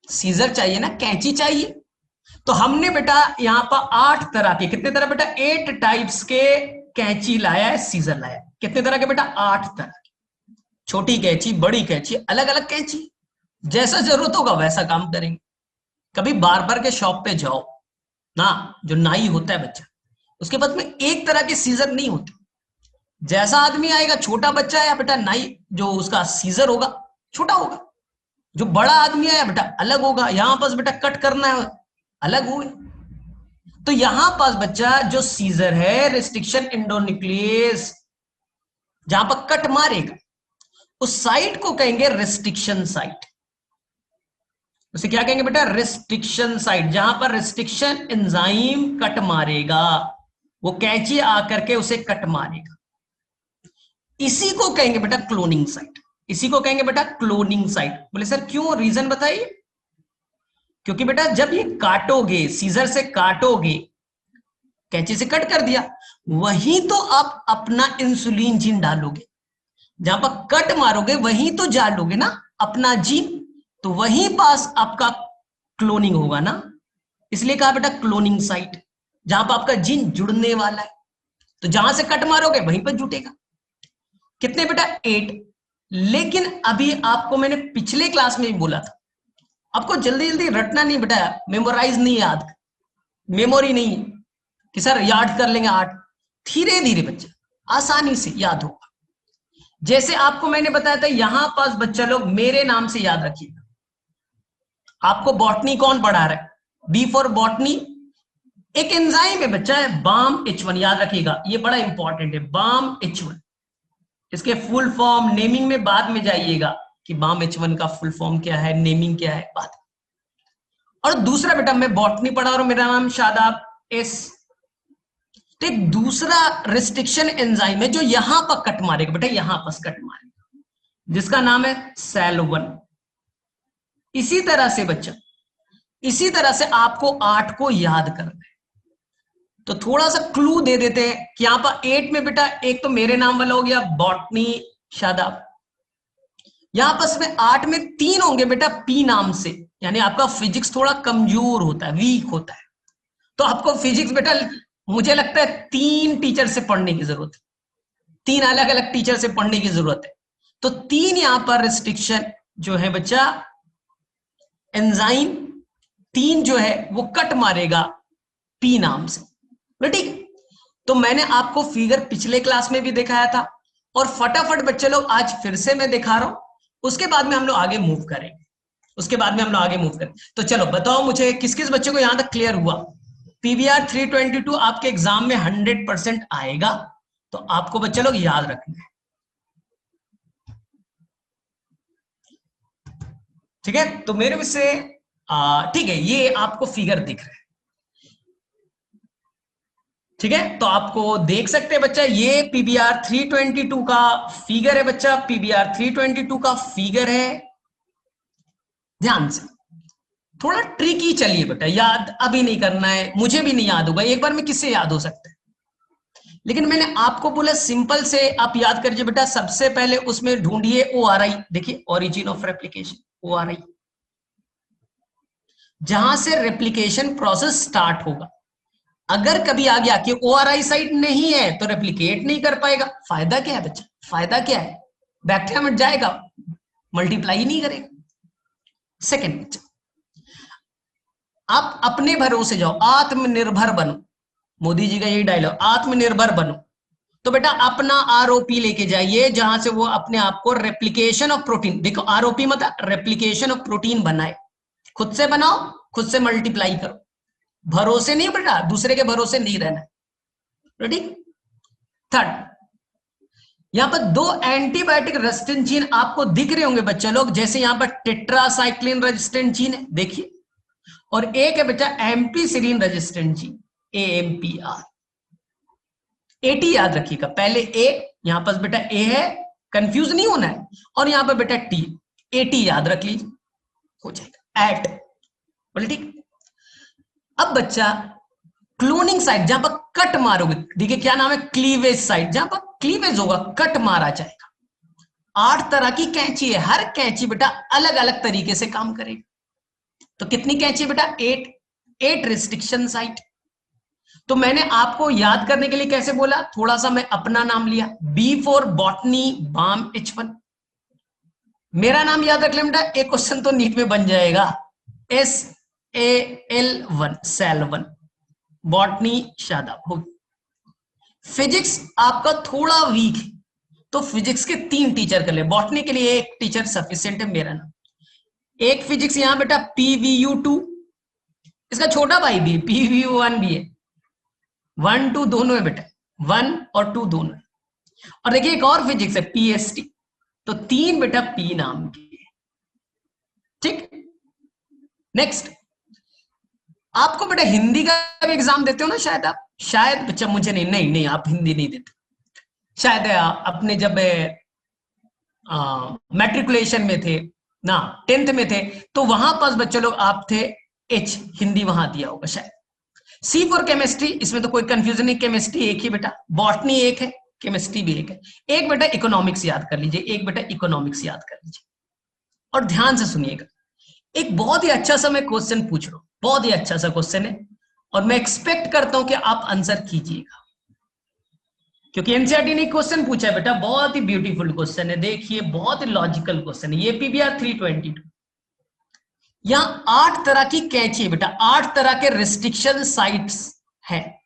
सीजर चाहिए ना, कैंची चाहिए। तो हमने बेटा यहां पर 8 तरह के, कितने तरह बेटा? 8 टाइप्स के कैंची लाया है, सीजर लाया है। कितने तरह के बेटा? 8 तरह के। छोटी कैंची, बड़ी कैंची, अलग अलग कैंची, जैसा जरूरत होगा वैसा काम करेंगे। कभी बार्बर के शॉप पे जाओ ना, जो नाई होता है बच्चा, उसके पास में एक तरह के सीजर नहीं होते। जैसा आदमी आएगा, छोटा बच्चा आया बेटा, नाई जो उसका सीजर होगा छोटा होगा, जो बड़ा आदमी आया बेटा अलग होगा। यहां पास बेटा कट करना है, अलग हुए। तो यहां पास बच्चा जो सीजर है, रिस्ट्रिक्शन एंडोन्यूक्लियस, जहां पर कट मारेगा, उस साइट को कहेंगे रिस्ट्रिक्शन साइट। उसे क्या कहेंगे बेटा? Restriction site. जहां पर रिस्ट्रिक्शन एंजाइम कट मारेगा, वो कैंची आकर के उसे कट मारेगा, इसी को कहेंगे बेटा क्लोनिंग साइट। इसी को कहेंगे बेटा क्लोनिंग साइट। बोले सर क्यों, रीजन बताइए। क्योंकि बेटा जब ये काटोगे, सीजर से काटोगे, कैंची से कट कर दिया, वहीं तो आप अपना इंसुलिन जीन डालोगे। जहां पर कट मारोगे वहीं तो डालोगे ना अपना जीन, तो वहीं पास आपका क्लोनिंग होगा ना। इसलिए कहा बेटा क्लोनिंग साइट, जहां पर आपका जीन जुड़ने वाला है। तो जहां से कट मारोगे वहीं पर जुटेगा। कितने बेटा? 8। लेकिन अभी आपको मैंने पिछले क्लास में ही बोला था, आपको जल्दी जल्दी रटना नहीं बेटा, मेमोराइज नहीं, याद मेमोरी नहीं कि सर याद कर लेंगे 8। धीरे धीरे बच्चा आसानी से याद होगा। जैसे आपको मैंने बताया था, यहां पास बच्चा लोग मेरे नाम से याद रखिएगा। आपको बॉटनी कौन पढ़ा रहा है? B for botany. एक एंजाइम है बच्चा, है बाम H1, याद रखिएगा, ये बड़ा इंपॉर्टेंट है, बाम H1। इसके फुल फॉर्म नेमिंग में बाद में जाइएगा कि बाम H1 का फुल फॉर्म क्या है, नेमिंग क्या है, बाद। और दूसरा बेटा मैं बॉटनी पढ़ा और मेरा नाम शादाब एस। तो एक दूसरा रिस्ट्रिक्शन एंजाइम है जो यहां पर कट मारेगा बेटा, यहां पर कट मारेगा, जिसका नाम है सेल1। इसी तरह से बच्चा, इसी तरह से आपको 8 को याद करना है। तो थोड़ा सा क्लू दे देते हैं कि यहां पर 8 में बेटा एक तो मेरे नाम वाला हो गया बॉटनी शादाब। यहां पर में 8 में 3 होंगे बेटा पी नाम से, यानी आपका फिजिक्स थोड़ा कमजोर होता है, वीक होता है। तो आपको फिजिक्स बेटा मुझे लगता है 3 टीचर से पढ़ने की जरूरत है, 3 अलग अलग टीचर से पढ़ने की जरूरत है। तो 3 यहां पर रिस्ट्रिक्शन जो है बच्चा एंजाइम, 3 जो है वो कट मारेगा पी नाम से। ठीक, तो मैंने आपको फिगर पिछले क्लास में भी दिखाया था, और फटाफट बच्चे लोग आज फिर से मैं दिखा रहा हूं। उसके बाद में हम लोग आगे मूव करेंगे, उसके बाद में हम लोग आगे मूव करेंगे। तो चलो बताओ मुझे, किस किस बच्चे को यहां तक क्लियर हुआ? पीवीआर 322 आपके एग्जाम में 100% आएगा, तो आपको बच्चे लोग याद रखना है। ठीक है, तो मेरे से ठीक है, ये आपको फिगर दिख रहा है। ठीक है, तो आपको देख सकते हैं बच्चा, ये पीबीआर 322 का फिगर है बच्चा, पीबीआर 322 का फिगर है। ध्यान से, थोड़ा ट्रिकी चलिए बेटा, याद अभी नहीं करना है, मुझे भी नहीं याद होगा, एक बार में किससे याद हो सकता है। लेकिन मैंने आपको बोला सिंपल से आप याद करिए बेटा। सबसे पहले उसमें ढूंढिए ORI, देखिए ओरिजिन ऑफ रेप्लिकेशन, ORI, जहां से रेप्लिकेशन प्रोसेस स्टार्ट होगा। अगर कभी आ गया कि ORI साइट नहीं है तो रेप्लिकेट नहीं कर पाएगा। फायदा क्या है बच्चा? फायदा क्या है? बैक्टीरिया मर जाएगा, मल्टीप्लाई नहीं करेगा। सेकेंड बच्चा, आप अपने भरोसे जाओ, आत्मनिर्भर बनो। मोदी जी का यही डायलॉग, आत्मनिर्भर बनो। तो बेटा अपना आरओपी लेके जाइए, जहां से वो अपने आप को रेप्लिकेशन ऑफ प्रोटीन, देखो आरओपी मतलब रेप्लिकेशन ऑफ प्रोटीन बनाए। खुद से बनाओ, खुद से मल्टीप्लाई करो। भरोसे नहीं बेटा, दूसरे के भरोसे नहीं रहना। रेडी? थर्ड, यहां पर 2 एंटीबायोटिक रेजिस्टेंट जीन आपको दिख रहे होंगे बच्चा लोग, जैसे यहां पर टेट्रासाइक्लिन रेजिस्टेंट जीन है, देखिए, और एक है बेटा ampicillin resistant gene, AMPR। Eighty याद रखिएगा, पहले ए, यहां पर बेटा ए है, कंफ्यूज नहीं होना है, और यहां पर बेटा टी, एटी याद रख लीजिए, हो जाएगा एट। बोले ठीक। अब बच्चा क्लोनिंग साइट, जहां पर कट मारोगे, देखिए क्या नाम है, क्लीवेज साइट, जहां पर क्लीवेज होगा, कट मारा जाएगा। 8 तरह की कैंची है, हर कैंची बेटा अलग अलग तरीके से काम करेगी। तो कितनी कैंची है बेटा? 8 रिस्ट्रिक्शन साइट। तो मैंने आपको याद करने के लिए कैसे बोला, थोड़ा सा मैं अपना नाम लिया, B for botany balm H1। मेरा नाम याद रख ले बेटा, एक क्वेश्चन तो नीट में बन जाएगा, SAL1 सेल1, बॉटनी शादाब होगी। फिजिक्स आपका थोड़ा वीक है, तो फिजिक्स के 3 टीचर कर ले, बॉटनी के लिए 1 टीचर सफिशिएंट है, मेरा नाम। एक फिजिक्स यहां बेटा PVU2, इसका छोटा भाई भी है, PVU1 भी है, 1 2 दोनों है बेटा, 1 और 2 दोनों है। और देखिए एक और फिजिक्स है PST, तो 3 बेटा P नाम की है। ठीक, नेक्स्ट आपको बेटा हिंदी का भी एग्जाम देते हो ना शायद आप, शायद बच्चा मुझे नहीं आप हिंदी नहीं देते शायद, अपने जब मैट्रिकुलेशन में थे ना, 10th में थे, तो वहां पास बच्चे लोग आप थे, H हिंदी वहां दिया होगा शायद। C फॉर केमिस्ट्री, इसमें तो कोई कंफ्यूजन नहीं, केमिस्ट्री एक ही बेटा, बॉटनी एक है, केमिस्ट्री भी एक है। एक बेटा इकोनॉमिक्स याद कर लीजिए, एक बेटा इकोनॉमिक्स याद कर लीजिए। और ध्यान से सुनिएगा, एक बहुत ही अच्छा सा मैं क्वेश्चन पूछ रहा हूं, बहुत ही अच्छा सा क्वेश्चन है, और मैं एक्सपेक्ट करता हूं कि आप आंसर कीजिएगा, क्योंकि एनसीईआरटी ने क्वेश्चन पूछा है बेटा, बहुत ही ब्यूटीफुल क्वेश्चन है, देखिए बहुत ही लॉजिकल क्वेश्चन है, ये PBR 322। यहां 8 तरह की कैंची है बेटा, 8 तरह के रिस्ट्रिक्शन साइट्स हैं,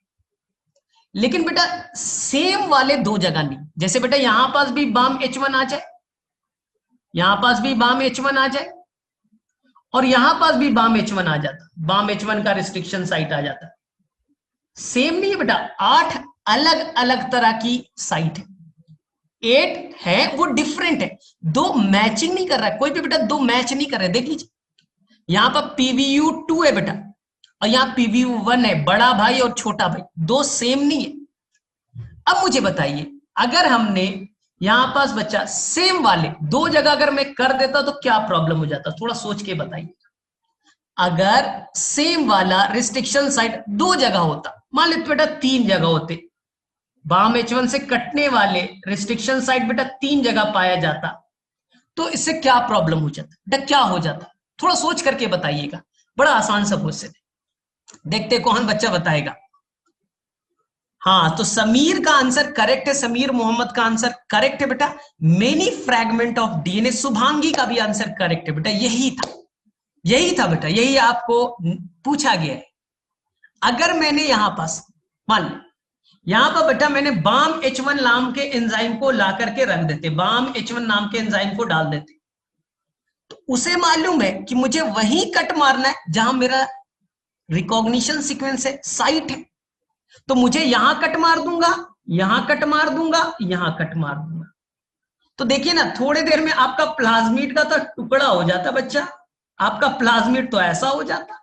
लेकिन बेटा सेम वाले 2 जगह नहीं। जैसे बेटा यहां पास भी बाम H1 आ जाए, यहां पास भी बाम H1 आ जाए, और यहां पास भी बाम H1 आ जाता, बाम H1 का रिस्ट्रिक्शन साइट आ जाता, सेम नहीं है बेटा, 8 अलग अलग तरह की साइट है, 8 है वो डिफरेंट है, 2 मैचिंग नहीं कर रहा है, कोई भी बेटा 2 मैच नहीं कर रहे। देख लीजिए यहां पर PVU2 है बेटा, और यहां PVU1 है, बड़ा भाई और छोटा भाई, 2 सेम नहीं है। अब मुझे बताइए, अगर हमने यहां पास बच्चा सेम वाले 2 जगह अगर मैं कर देता तो क्या प्रॉब्लम हो जाता, थोड़ा सोच के बताइए। अगर सेम वाला रिस्ट्रिक्शन साइट 2 जगह होता, मान लेते बेटा 3 जगह होते, बाम H1 से कटने वाले रिस्ट्रिक्शन साइट बेटा 3 जगह पाया जाता, तो इससे क्या प्रॉब्लम हो जाता बेटा, क्या हो जाता, थोड़ा सोच करके बताइएगा, बड़ा आसान सा क्वेश्चन है, देखते कौन बच्चा बताएगा। हाँ, तो समीर का आंसर करेक्ट है, समीर मोहम्मद का आंसर करेक्ट है बेटा, many fragment of DNA। Shubhangi का भी आंसर करेक्ट है बेटा, यही था बेटा, यही आपको पूछा गया है। अगर मैंने यहां पास मान लो, यहां पर बेटा मैंने बाम H1 नाम के एंजाइम को ला करके रख देते, बाम H1 नाम के एंजाइम को डाल देते, तो उसे मालूम है कि मुझे वहीं कट मारना है जहां मेरा रिकॉग्निशन सीक्वेंस है, साइट है, तो मुझे यहां कट मार दूंगा, यहां कट मार दूंगा, यहां कट मार दूंगा, तो देखिए ना थोड़ी देर में आपका प्लाज्मिड का तो टुकड़ा हो जाता बच्चा, आपका प्लाज्मिड तो ऐसा हो जाता,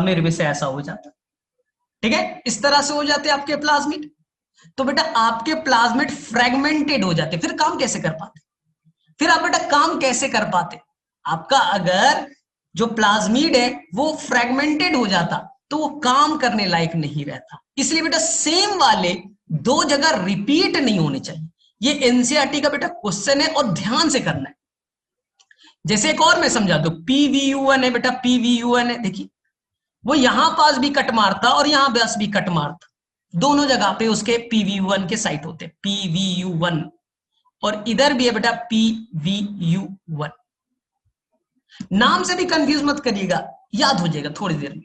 मेरे में से ऐसा हो जाता, ठीक है, इस तरह से हो जाते आपके प्लाज्मिड। तो बेटा आपके प्लाज्मिड फ्रेगमेंटेड हो जाते, फिर काम कैसे कर पाते, फिर आप बेटा काम कैसे कर पाते, आपका अगर जो प्लाज्मिड है वो फ्रेगमेंटेड हो जाता तो वो काम करने लायक नहीं रहता। इसलिए बेटा सेम वाले 2 जगह रिपीट नहीं होने चाहिए, ये एनसीईआरटी का बेटा क्वेश्चन है और ध्यान से करना है। जैसे एक और मैं समझा दू, PVU1 है बेटा, PVU1 है, देखिए वो यहां पास भी कट मारता और यहां पास भी कट मारता, दोनों जगह पे उसके PVU1 के साइट होते, PVU1, और इधर भी है बेटा PVU1। नाम से भी कंफ्यूज मत करिएगा, याद हो जाएगा थोड़ी देर में।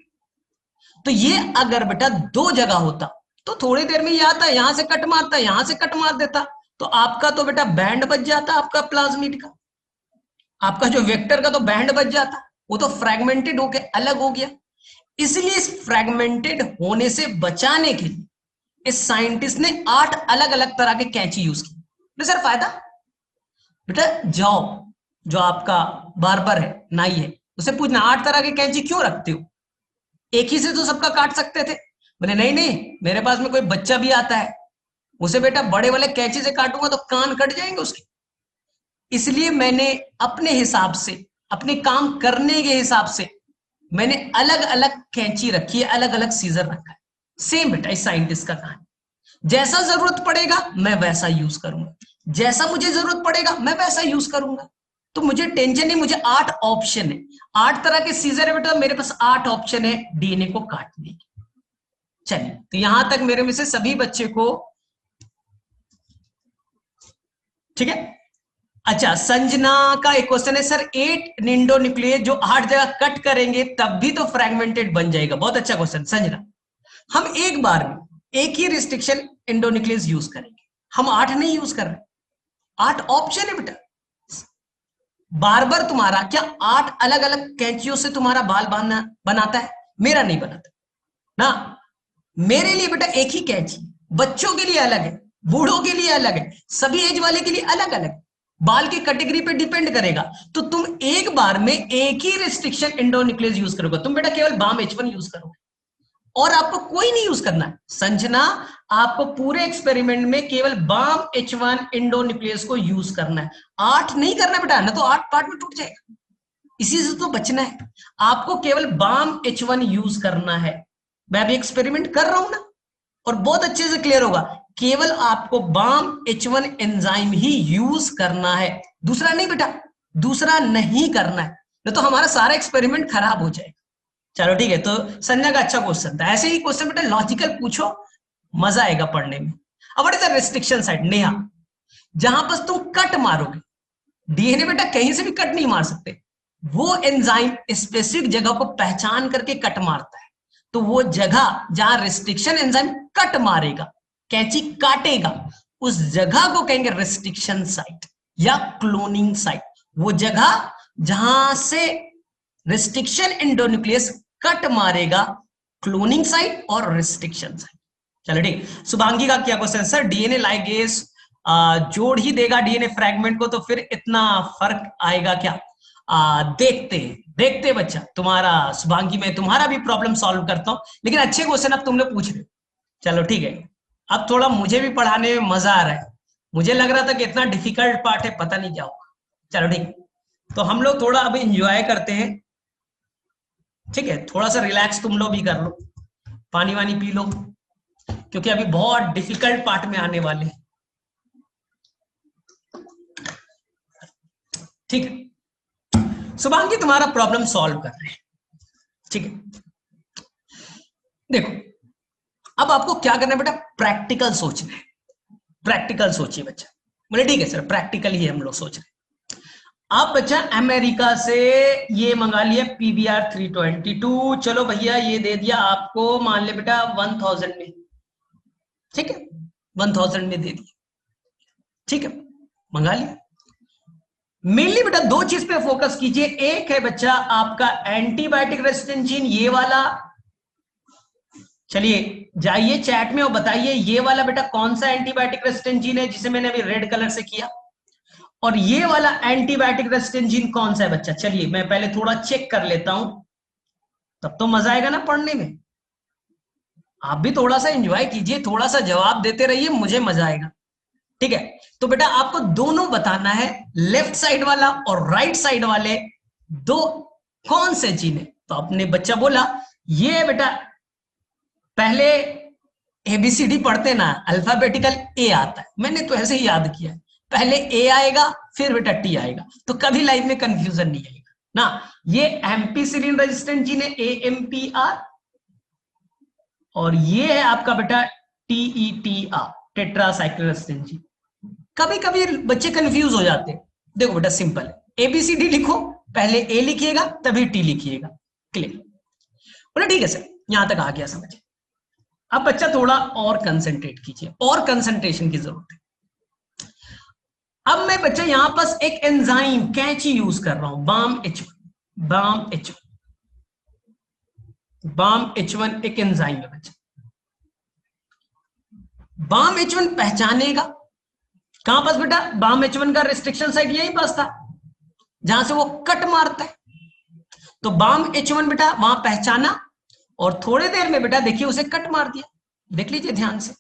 तो ये अगर बेटा 2 जगह होता तो थोड़ी देर में ये आता, यहां से कट मारता, यहां से कट मार देता, तो आपका तो बेटा बैंड बच जाता, आपका प्लाज्मिड का, आपका जो वेक्टर का तो बैंड बच जाता, वो तो फ्रेगमेंटेड होके अलग हो गया। इसलिए इस फ्रेगमेंटेड होने से बचाने के लिए इस साइंटिस्ट ने 8 अलग अलग तरह के कैंची यूज की। तो सर फायदा बेटा, जाओ जो आपका बार्बर है, नाई है, उसे पूछना 8 तरह के कैंची क्यों रखते हो, एक ही से तो सबका काट सकते थे। बोले नहीं मेरे पास में कोई बच्चा भी आता है, उसे बेटा बड़े वाले कैंची से काटूंगा तो कान कट जाएंगे उसके, इसलिए मैंने अपने हिसाब से, अपने काम करने के हिसाब से मैंने अलग अलग कैंची रखी है, अलग अलग सीजर रखा है। सेम बेटा इस साइंटिस्ट का कहानी, जैसा जरूरत पड़ेगा मैं वैसा यूज करूंगा, जैसा मुझे जरूरत पड़ेगा मैं वैसा यूज करूंगा। तो मुझे टेंशन नहीं, मुझे 8 ऑप्शन है, 8 तरह के सीजर है बेटा, मेरे पास 8 ऑप्शन है डीएनए को काटने की। चलिए, तो यहां तक मेरे में से सभी बच्चे को ठीक है। अच्छा, संजना का एक क्वेश्चन है, सर 8 निंडो न्यूक्लियस जो 8 जगह कट करेंगे तब भी तो फ्रेगमेंटेड बन जाएगा। बहुत अच्छा क्वेश्चन संजना। हम एक बार में एक ही रिस्ट्रिक्शन इंडोन्यूक्लियस यूज करेंगे, हम 8 नहीं यूज कर रहे, 8 ऑप्शन है बेटा। बार बार तुम्हारा क्या 8 अलग अलग कैंचियों से तुम्हारा बाल बांधना बनाता है? मेरा नहीं बनाता ना। मेरे लिए बेटा एक ही कैंची, बच्चों के लिए अलग है, बूढ़ों के लिए अलग है, सभी एज वाले के लिए अलग अलग, बाल की कैटेगरी पे डिपेंड करेगा। तो तुम एक बार में एक ही रिस्ट्रिक्शन इंडोन्यूक्लियस यूज करोगे, तुम बेटा केवल बाम H1 यूज करोगे और आपको कोई नहीं यूज करना है। संजना, आपको पूरे एक्सपेरिमेंट में केवल बाम H1 इंडोन्यूक्लियस को यूज करना है, 8 नहीं करना बेटा, ना तो 8 पार्ट में टूट जाएगा, इसी से तो बचना है। आपको केवल बाम H1 यूज करना है। मैं अभी एक्सपेरिमेंट कर रहा हूं ना, और बहुत अच्छे से क्लियर होगा। केवल आपको बाम H1 एंजाइम ही यूज करना है, दूसरा नहीं बेटा, दूसरा नहीं करना है, नहीं तो हमारा सारा एक्सपेरिमेंट खराब हो जाएगा। चलो ठीक है, तो संजय का अच्छा क्वेश्चन था। ऐसे ही क्वेश्चन बेटा लॉजिकल पूछो, मजा आएगा पढ़ने में। अब what is the restriction site? Neha, जहां पर तुम कट मारोगे, डीएनए बेटा कहीं से भी कट नहीं मार सकते, वो एंजाइम स्पेसिफिक जगह को पहचान करके कट मारता है। तो वो जगह जहां रिस्ट्रिक्शन एंजाइम कट मारेगा, कैंची काटेगा, उस जगह को कहेंगे रिस्ट्रिक्शन साइट या क्लोनिंग साइट। वो जगह जहां से रिस्ट्रिक्शन इंडोन्यूक्लियस कट मारेगा, क्लोनिंग साइट और रिस्ट्रिक्शन साइट। चलो ठीक। शुभांगी का क्या क्वेश्चन? सर डीएनए लाइगेज जोड़ ही देगा डीएनए फ्रैगमेंट को, तो फिर इतना फर्क आएगा क्या? देखते बच्चा, तुम्हारा शुभांगी में तुम्हारा भी प्रॉब्लम सॉल्व करता हूं, लेकिन अच्छे क्वेश्चन अब तुमने पूछ रहे। चलो ठीक है, अब थोड़ा मुझे भी पढ़ाने में मजा आ रहा है। मुझे लग रहा था कि इतना डिफिकल्ट पार्ट है, पता नहीं क्या होगा। चलो ठीक, तो हम लोग थोड़ा अभी इंजॉय करते हैं, ठीक है? थोड़ा सा रिलैक्स तुम लोग भी कर लो, पानी वानी पी लो, क्योंकि अभी बहुत डिफिकल्ट पार्ट में आने वाले हैं, ठीक है? शुभांगी तुम्हारा प्रॉब्लम सॉल्व कर रहे हैं, ठीक है? देखो, अब आपको क्या करना है बेटा, प्रैक्टिकल सोचना है। प्रैक्टिकल सोचिए बच्चा। बोले ठीक है सर, प्रैक्टिकल ही हम लोग सोच रहे हैं। आप बच्चा अमेरिका से ये मंगा लिया PBR 322, चलो भैया ये दे दिया आपको, मान ले बेटा 1000 में, ठीक है? 1000 में दे दिया, ठीक है, मंगा लिया। मेनली बेटा दो चीज पे फोकस कीजिए। एक है बच्चा आपका एंटीबायोटिक रेजिस्टेंट जीन, ये वाला। चलिए जाइए चैट में और बताइए ये वाला बेटा कौन सा एंटीबायोटिक रेजिस्टेंट जीन है, जिसे मैंने अभी रेड कलर से किया, और ये वाला एंटीबायोटिक रेजिस्टेंट जीन कौन सा है बच्चा? चलिए मैं पहले थोड़ा चेक कर लेता हूं, तब तो मजा आएगा ना पढ़ने में। आप भी थोड़ा सा एंजॉय कीजिए, थोड़ा सा जवाब देते रहिए, मुझे मजा आएगा, ठीक है? तो बेटा आपको दोनों बताना है, लेफ्ट साइड वाला और राइट साइड वाले दो कौन से जीन है। तो आपने बच्चा बोला ये बेटा, पहले ABCD पढ़ते ना, अल्फाबेटिकल A आता है, मैंने तो ऐसे ही याद किया है, पहले A आएगा फिर बेटा T आएगा, तो कभी लाइफ में कंफ्यूजन नहीं आएगा ना। ये एम्पीसिलिन रेजिस्टेंट जीन है AMPR, और ये है आपका बेटा TETR, टेट्रासाइक्लिन रेजिस्टेंट जीन। कभी कभी बच्चे कंफ्यूज हो जाते हैं। देखो बेटा सिंपल है, ABCD लिखो, पहले A लिखिएगा तभी T लिखिएगा, क्लियर? बोले ठीक है सर, यहां तक आ गया समझ। अब बच्चा थोड़ा और कंसंट्रेट कीजिए, और कंसंट्रेशन की जरूरत है। अब मैं बच्चा यहां पास एक एंजाइम कैंची यूज कर रहा हूं, balm H1, balm H1, balm H1 एक एंजाइम है बच्चा। बाम H1 पहचानेगा कहां पास बेटा? बाम H1 का रिस्ट्रिक्शन साइट यही पास था जहां से वो कट मारता है। तो बाम H1 बेटा वहां पहचाना, और थोड़ी देर में बेटा देखिए उसे कट मार दिया। देख लीजिए ध्यान से,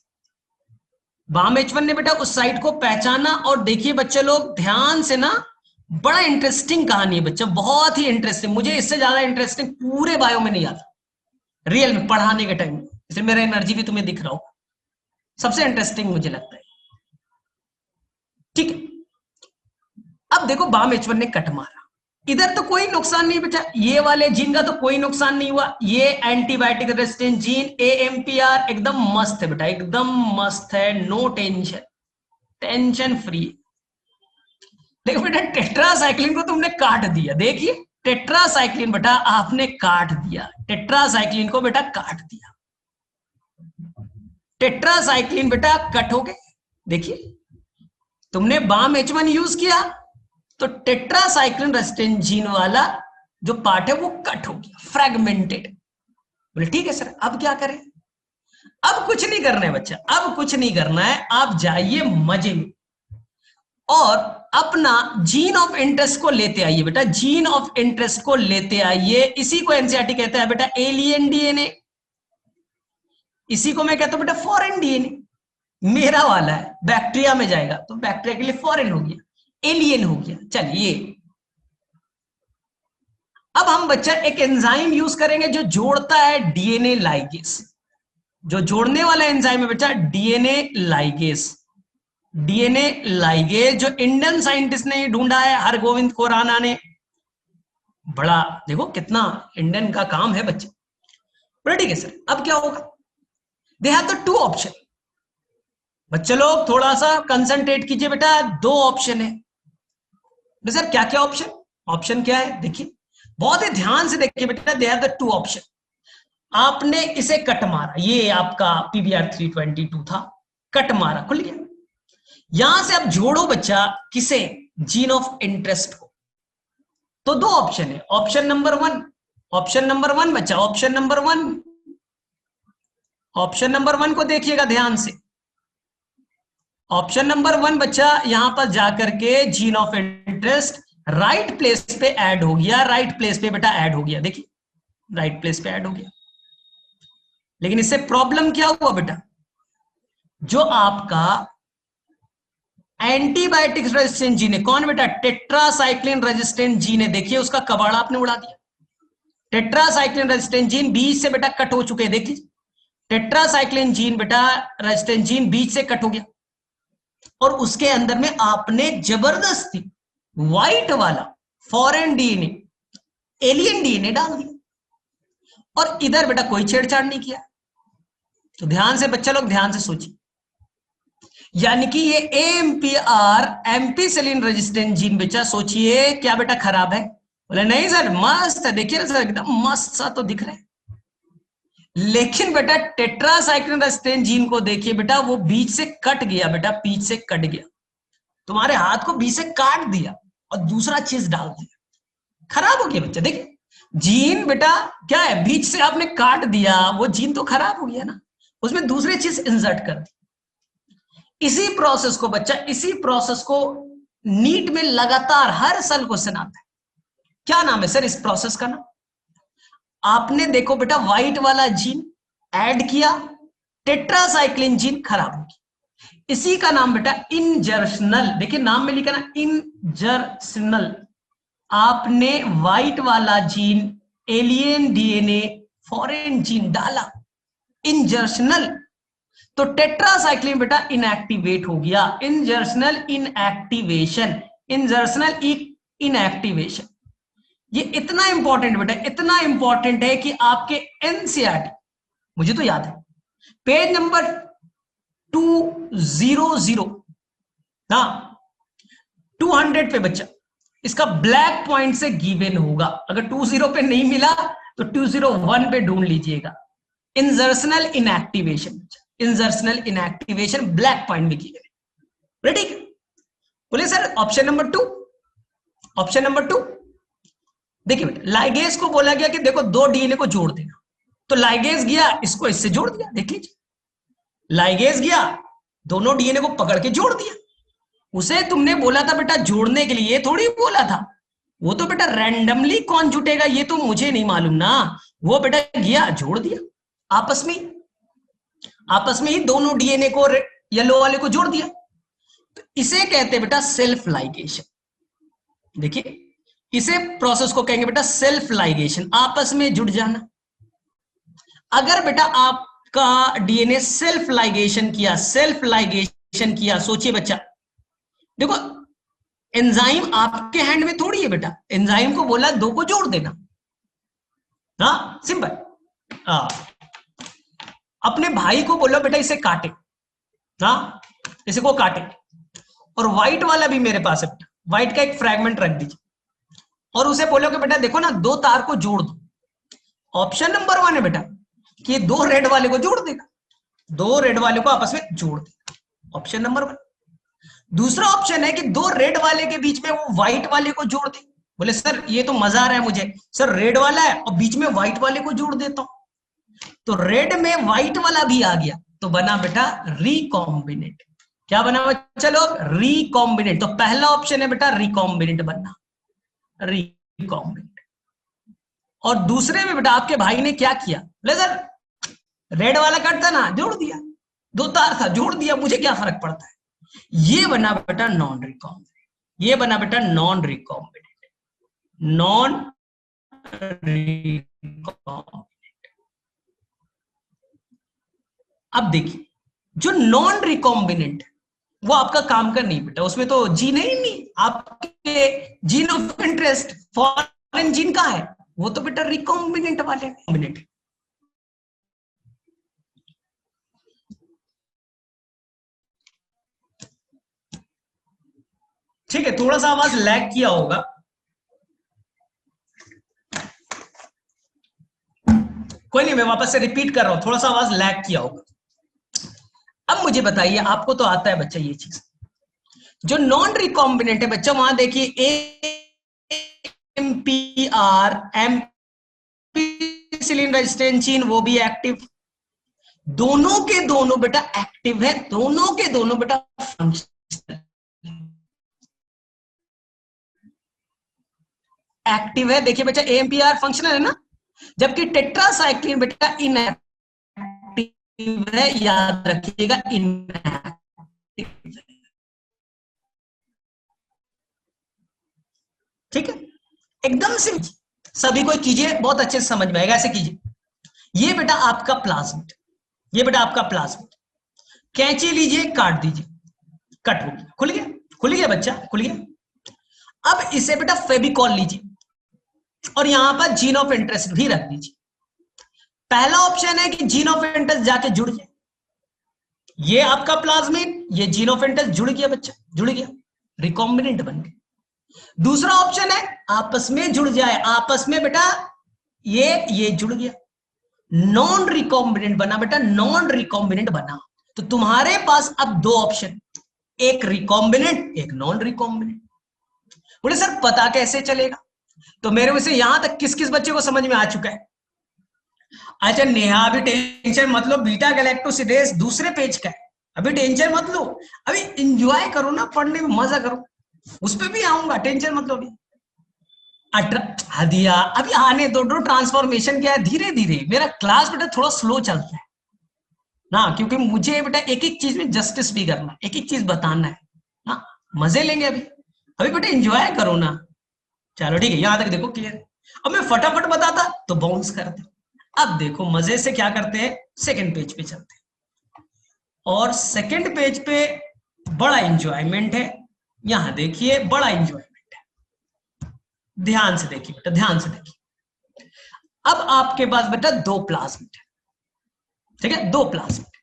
बाम H1 ने बेटा उस साइट को पहचाना, और देखिए बच्चे लोग ध्यान से ना, बड़ा इंटरेस्टिंग कहानी है बच्चा, बहुत ही इंटरेस्टिंग। मुझे इससे ज्यादा इंटरेस्टिंग पूरे बायो में नहीं आता रियल में पढ़ाने के टाइम, इसलिए मेरा एनर्जी भी तुम्हें दिख रहा हो। सबसे इंटरेस्टिंग मुझे लगता है। ठीक है, अब देखो बाम H1 ने कट मारा, इधर तो कोई नुकसान नहीं बेटा, ये वाले जीन का तो कोई नुकसान नहीं हुआ, ये एंटीबायोटिक रेजिस्टेंट जीन AMPR एकदम मस्त है बेटा, एकदम मस्त है, नो टेंशन, टेंशन फ्री। देखो बेटा टेट्रासाइक्लिन को तुमने काट दिया, देखिए टेट्रासाइक्लिन बेटा आपने काट दिया, टेट्रासाइक्लिन को बेटा काट दिया, टेट्रासाइक्लिन बेटा कट हो गए। देखिए तुमने बाम H1 यूज किया तो टेट्रासाइक्लिन रेजिस्टेंट जीन वाला जो पार्ट है वो कट हो गया, फ्रैगमेंटेड। बोले ठीक है सर, अब क्या करें? अब कुछ नहीं करना है बच्चा, अब कुछ नहीं करना है, आप जाइए मजे में और अपना जीन ऑफ इंटरेस्ट को लेते आइए बेटा, जीन ऑफ इंटरेस्ट को लेते आइए। इसी को एनसीईआरटी कहता है बेटा एलियन डीएनए, इसी को मैं कहता हूं बेटा फॉरेन डीएनए। मेरा वाला है बैक्टीरिया में जाएगा तो बैक्टीरिया के लिए फॉरेन हो गया, एलियन हो गया। चलिए अब हम बच्चा एक एंजाइम यूज करेंगे जो जोड़ता है डीएनए लाइगेस, जो जोड़ने वाला एंजाइम है बेटा डीएनए लाइगेस, डीएनए लाइगेस जो इंडियन साइंटिस्ट ने ढूंढा है, हरगोविंद खुराना ने। बड़ा देखो कितना इंडियन का काम है बच्चे। बड़ा ठीक है सर, अब क्या होगा? They have the 2 option. बच्चे लोग थोड़ा सा कंसंट्रेट कीजिए बेटा, 2 ऑप्शन है। सर क्या क्या ऑप्शन? ऑप्शन क्या है देखिए, बहुत ही ध्यान से देखिए बेटा, दे हैव द 2 ऑप्शन। आपने इसे कट मारा, ये आपका PBr 322 था, कट मारा, खुल गया। यहां से आप जोड़ो बच्चा किसे? जीन ऑफ इंटरेस्ट को। तो 2 ऑप्शन है, ऑप्शन नंबर 1, ऑप्शन नंबर 1 बच्चा, ऑप्शन नंबर 1, ऑप्शन नंबर 1 को देखिएगा ध्यान से। ऑप्शन नंबर 1 बच्चा यहां पर जाकर के gene of interest right place पे ऐड हो गया, राइट प्लेस पे बेटा ऐड हो गया, देखिए राइट प्लेस पे ऐड हो गया। लेकिन इससे प्रॉब्लम क्या हुआ बेटा? जो आपका एंटीबायोटिक रेजिस्टेंट जीन है, कौन बेटा? टेट्रासाइक्लिन रेजिस्टेंट जीन है, देखिए उसका कबाड़ा आपने उड़ा दिया। टेट्रासाइक्लिन रेजिस्टेंट जीन बीच से बेटा कट हो चुके हैं, देखिए टेट्रासाइक्लिन जीन बेटा रेजिस्टेंट जीन बीच से कट हो गया और उसके अंदर में आपने जबरदस्ती व्हाइट वाला फॉरेन डीएनए, एलियन डीएनए डाल दिया और इधर बेटा कोई छेड़छाड़ नहीं किया। तो ध्यान से बच्चा लोग ध्यान से सोचिए, यानी कि ये AMPR एम्पिसिलिन रेजिस्टेंट जीन बेटा, सोचिए क्या बेटा खराब है? बोले नहीं सर मस्त है, देखिए ना सर एकदम मस्त सा तो दिख रहा है। लेकिन बेटा टेट्रासाइक्लिन रेजिस्टेंट जीन को देखिए बेटा, वो बीच से कट गया बेटा, बीच से कट गया, तुम्हारे हाथ को बीच से काट दिया और दूसरा चीज डाल दिया, खराब हो गया बच्चा। देखिए जीन बेटा क्या है, बीच से आपने काट दिया, वो जीन तो खराब हो गया ना, उसमें दूसरी चीज इंसर्ट कर दी। इसी प्रोसेस को बच्चा, इसी प्रोसेस को नीट में लगातार हर साल क्वेश्चन आता है। क्या नाम है सर इस प्रोसेस का? नाम आपने देखो बेटा व्हाइट वाला जीन ऐड किया, टेट्रासाइक्लिन जीन खराब होगी, इसी का नाम बेटा इंजर्शनल, देखिए नाम में लिखा ना इंजर्शनल। आपने व्हाइट वाला gene, alien DNA, foreign gene डाला, इंजर्शनल, तो टेट्रासाइक्लिन बेटा इनएक्टिवेट हो गया, इंजर्शनल इनएक्टिवेशन, इंजर्शनल इनएक्टिवेशन। ये इतना इंपॉर्टेंट बेटा, इतना इंपॉर्टेंट है कि आपके एनसीईआरटी, मुझे तो याद है पेज नंबर 200 ना 200 पे बच्चा इसका ब्लैक पॉइंट से गिवन होगा। अगर 20 पे नहीं मिला तो 201 पे ढूंढ लीजिएगा। इंजर्शनल इनएक्टिवेशन, इंजर्शनल इनएक्टिवेशन ब्लैक पॉइंट में गिवन है। रेडी? बोले sir option number 2, option number 2 देखिए बेटा, लाइगेज को बोला गया कि देखो 2 डीएनए को जोड़ देना, तो लाइगेज गया इसको इससे जोड़ दिया, देख लीजिए लाइगेज गया दोनों डीएनए को पकड़ के जोड़ दिया। उसे तुमने बोला था बेटा जोड़ने के लिए, थोड़ी बोला था, वो तो बेटा रैंडमली कौन जुटेगा ये तो मुझे नहीं मालूम ना, वो बेटा गया जोड़ दिया, आपस में ही दोनों डीएनए को येलो वाले को जोड़ दिया। तो इसे कहते हैं बेटा सेल्फ लाइगेशन। देखिए इसे प्रोसेस को कहेंगे बेटा सेल्फ लाइगेशन, आपस में जुड़ जाना। अगर बेटा आप का डीएनए सेल्फ लाइगेशन किया। सोचिए बच्चा, देखो एंजाइम आपके हैंड में थोड़ी है बेटा, एंजाइम को बोला 2 को जोड़ देना, हाँ सिंपल। हाँ, अपने भाई को बोलो बेटा इसे काटे, हाँ इसे को काटे, और व्हाइट वाला भी मेरे पास है बेटा, व्हाइट का एक फ्रैगमेंट रख दीजिए और उसे बोलो कि बेटा देखो ना 2 तार को जोड़ दो। ऑप्शन नंबर 1 है बेटा कि 2 रेड वाले को जोड़ देगा, 2 रेड वाले को आपस में जोड़ देगा, ऑप्शन नंबर 1। दूसरा ऑप्शन है कि 2 रेड वाले के बीच में वो व्हाइट वाले को जोड़ दे। बोले सर ये तो मजा आ रहा है मुझे, सर रेड वाला है और बीच में व्हाइट वाले को जोड़ देता हूं, तो रेड में व्हाइट वाला भी आ गया, तो बना बेटा रिकॉम्बिनेंट। क्या बना बच्चा लोग? रिकॉम्बिनेंट। तो पहला ऑप्शन है बेटा रिकॉम्बिनेंट बनना, रिकॉम्बिनेंट। और दूसरे में बेटा आपके भाई ने क्या किया, बोले सर रेड वाला कट था ना, जोड़ दिया, 2 तार था जोड़ दिया, मुझे क्या फर्क पड़ता है। ये बना बेटा नॉन रिकॉम्बिनेंट, ये बना बेटा नॉन रिकॉम्बिनेंट, नॉन रिकॉम्बिनेंट। अब देखिए जो नॉन रिकॉम्बिनेंट वो आपका काम का नहीं बेटा, उसमें तो जीन ही नहीं, आपके gene of interest foreign gene का है, वो तो बेटा रिकॉम्बिनेंट वाले कॉम्बिनेंट। ठीक है, थोड़ा सा आवाज लैग किया होगा, कोई नहीं, मैं वापस से रिपीट कर रहा हूं, थोड़ा सा आवाज लैग किया होगा। अब मुझे बताइए, आपको तो आता है बच्चा ये चीज, जो नॉन रिकॉम्बिनेंट है बच्चा, वहां देखिए एमपीआर, एम्पिसिलिन रेजिस्टेंस जीन वो भी एक्टिव, दोनों के दोनों बेटा एक्टिव है, दोनों के दोनों बेटा फंक्शनल एक्टिव है। देखिए बच्चा एएमपीआर फंक्शनल है ना, जबकि टेट्रासाइक्लिन बेटा इनएक्टिव है, याद रखिएगा इनएक्टिव। ठीक है, एकदम से सभी को कीजिए, बहुत अच्छे से समझ में आएगा, ऐसे कीजिए। ये बेटा आपका प्लाज्मिड, ये बेटा आपका प्लाज्मिड, कैंची लीजिए काट दीजिए, कट हो गया, खुल गया, खुल गया बच्चा, खुल गया। अब इसे बेटा फेविकॉल लीजिए और यहां पर जीन ऑफ इंटरेस्ट भी रख दीजिए। पहला ऑप्शन है कि जीन ऑफ इंटरेस्ट जाके जुड़ जाए, ये आपका प्लाज्मिड, ये जीन ऑफ इंटरेस्ट जुड़ गया बच्चा, जुड़ गया, रिकॉम्बिनेंट बन गया। दूसरा ऑप्शन है आपस में जुड़ जाए, आपस में बेटा ये जुड़ गया, नॉन रिकॉम्बिनेंट बना बेटा, नॉन रिकॉम्बिनेंट बना। तो तुम्हारे पास अब 2 ऑप्शन, एक रिकॉम्बिनेंट एक नॉन रिकॉम्बिनेंट। बोले सर पता कैसे चलेगा? तो मेरे से यहां तक किस किस बच्चे को समझ में आ चुका है? अच्छा नेहा अभी टेंशन मत लो, बीटा गैलेक्टोसिडेस दूसरे पेज का है, अभी टेंशन मत लो, अभी एंजॉय करो ना, पढ़ने में मजा करो, उस पर भी आऊंगा, टेंशन मत लो। अभी हदिया अभी आने दो, ट्रांसफॉर्मेशन क्या है, धीरे धीरे, मेरा क्लास बेटा थोड़ा स्लो चलता है ना, क्योंकि मुझे बेटा एक एक चीज में जस्टिस भी करना, एक एक चीज बताना है ना, मजे लेंगे अभी, अभी बेटा एंजॉय करो ना। चलो ठीक है, यहां तक देखो क्लियर। अब मैं फटाफट बताता तो बाउंस करता, अब देखो मजे से क्या करते हैं, सेकंड पेज पे चलते हैं, और सेकंड पेज पे बड़ा एंजॉयमेंट है, यहां देखिए बड़ा एंजॉयमेंट है, ध्यान से देखिए बेटा, ध्यान से देखिए। अब आपके पास बेटा 2 प्लाज्मिड है, ठीक है, 2 प्लाज्मिड।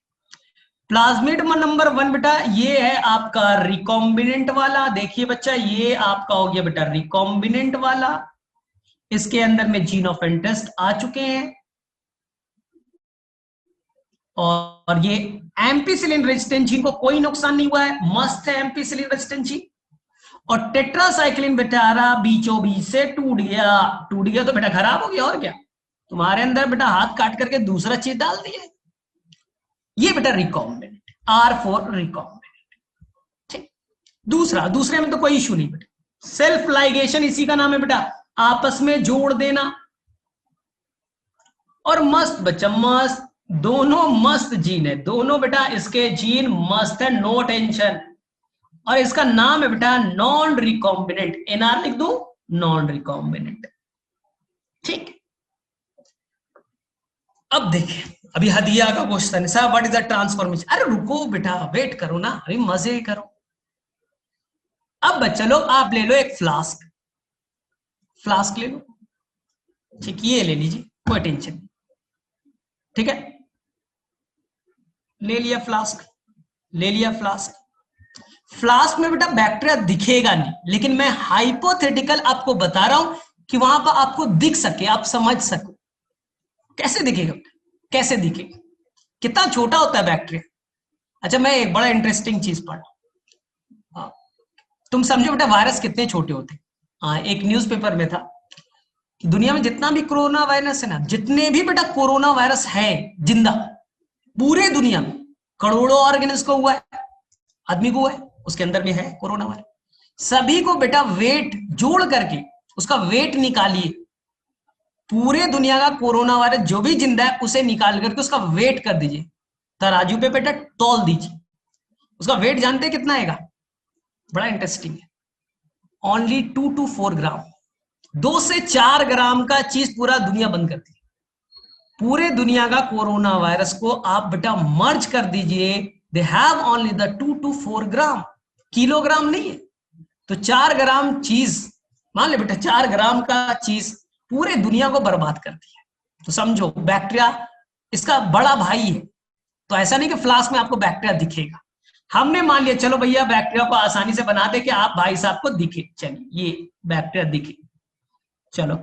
प्लाज्मिड नंबर 1 बेटा ये है आपका रिकॉम्बिनेंट वाला, देखिए बच्चा ये आपका हो गया बेटा रिकॉम्बिनेंट वाला, इसके अंदर में जीन ऑफ इंटरेस्ट आ चुके हैं, और ये एम्पिसिलिन रेजिस्टेंट जीन को कोई नुकसान नहीं हुआ है, मस्त है एम्पिसिलिन रेजिस्टेंट जीन। और टेट्रासाइक्लिन बेचारा बीचों बीच से टूट गया, टूट गया तो बेटा खराब हो गया, और क्या, तुम्हारे अंदर बेटा हाथ काट करके दूसरा चीज डाल दिया, ये बेटा रिकॉम्बिनेंट, R4 रिकॉम्बिनेंट। ठीक, दूसरे में तो कोई इश्यू नहीं बेटा, सेल्फ लाइगेशन इसी का नाम है बेटा, आपस में जोड़ देना, और मस्त बच्चा मस्त, दोनों मस्त जीन है, दोनों बेटा इसके जीन मस्त है, नो टेंशन। और इसका नाम है बेटा नॉन रिकॉम्बिनेंट, NR लिख दो, नॉन रिकॉम्बिनेंट। ठीक, अब देखिए अभी हदिया का क्वेश्चन है sir, what is the transformation. अरे रुको बेटा, वेट करो ना, अभी मजे करो। अब बच्चा लोग आप ले लो एक फ्लास्क, फ्लास्क ले लो, ठीक, ये ले लीजिए, कोई टेंशन नहीं, ठीक है। ले लिया फ्लास्क, ले लिया फ्लास्क। फ्लास्क में बेटा बैक्टीरिया दिखेगा नहीं, लेकिन मैं हाइपोथेटिकल आपको बता रहा हूं कि वहां पर आपको दिख सके, आप समझ सको। कैसे दिखेगा, कैसे दिखेगा, कितना छोटा होता है बैक्टीरिया। अच्छा, मैं एक बड़ा इंटरेस्टिंग चीज पढ़ा, तुम समझो बेटा वायरस कितने छोटे होते हैं। हाँ, एक न्यूज़पेपर में था कि दुनिया में जितना भी कोरोना वायरस है ना, जितने भी बेटा कोरोना वायरस है जिंदा, पूरे दुनिया में करोड़ों ऑर्गेनिज्म को हुआ है, आदमी को हुआ है, उसके अंदर में है कोरोना वायरस। सभी को बेटा वेट जोड़ करके उसका वेट निकालिए, पूरे दुनिया का कोरोना वायरस जो भी जिंदा है उसे निकाल करके उसका वेट कर दीजिए, तराजू पे बेटा तौल दीजिए, उसका वेट जानते हैं कितना आएगा? बड़ा इंटरेस्टिंग है, ओनली 2 to 4 ग्राम। 2 से 4 ग्राम का चीज पूरा दुनिया बंद करती है। पूरे दुनिया का कोरोना वायरस को आप बेटा मर्ज कर दीजिए, they have only the 2 to 4 gram, kilogram नहीं है। तो 4 ग्राम चीज, मान ले बेटा 4 ग्राम का चीज पूरे दुनिया को बर्बाद करती है। तो समझो बैक्टीरिया इसका बड़ा भाई है। तो ऐसा नहीं कि फ्लास्क में आपको बैक्टीरिया दिखेगा। हमने मान लिया चलो भैया बैक्टीरिया को आसानी से बना दे कि आप भाई साहब को दिखे, चलिए ये बैक्टीरिया दिखे, चलो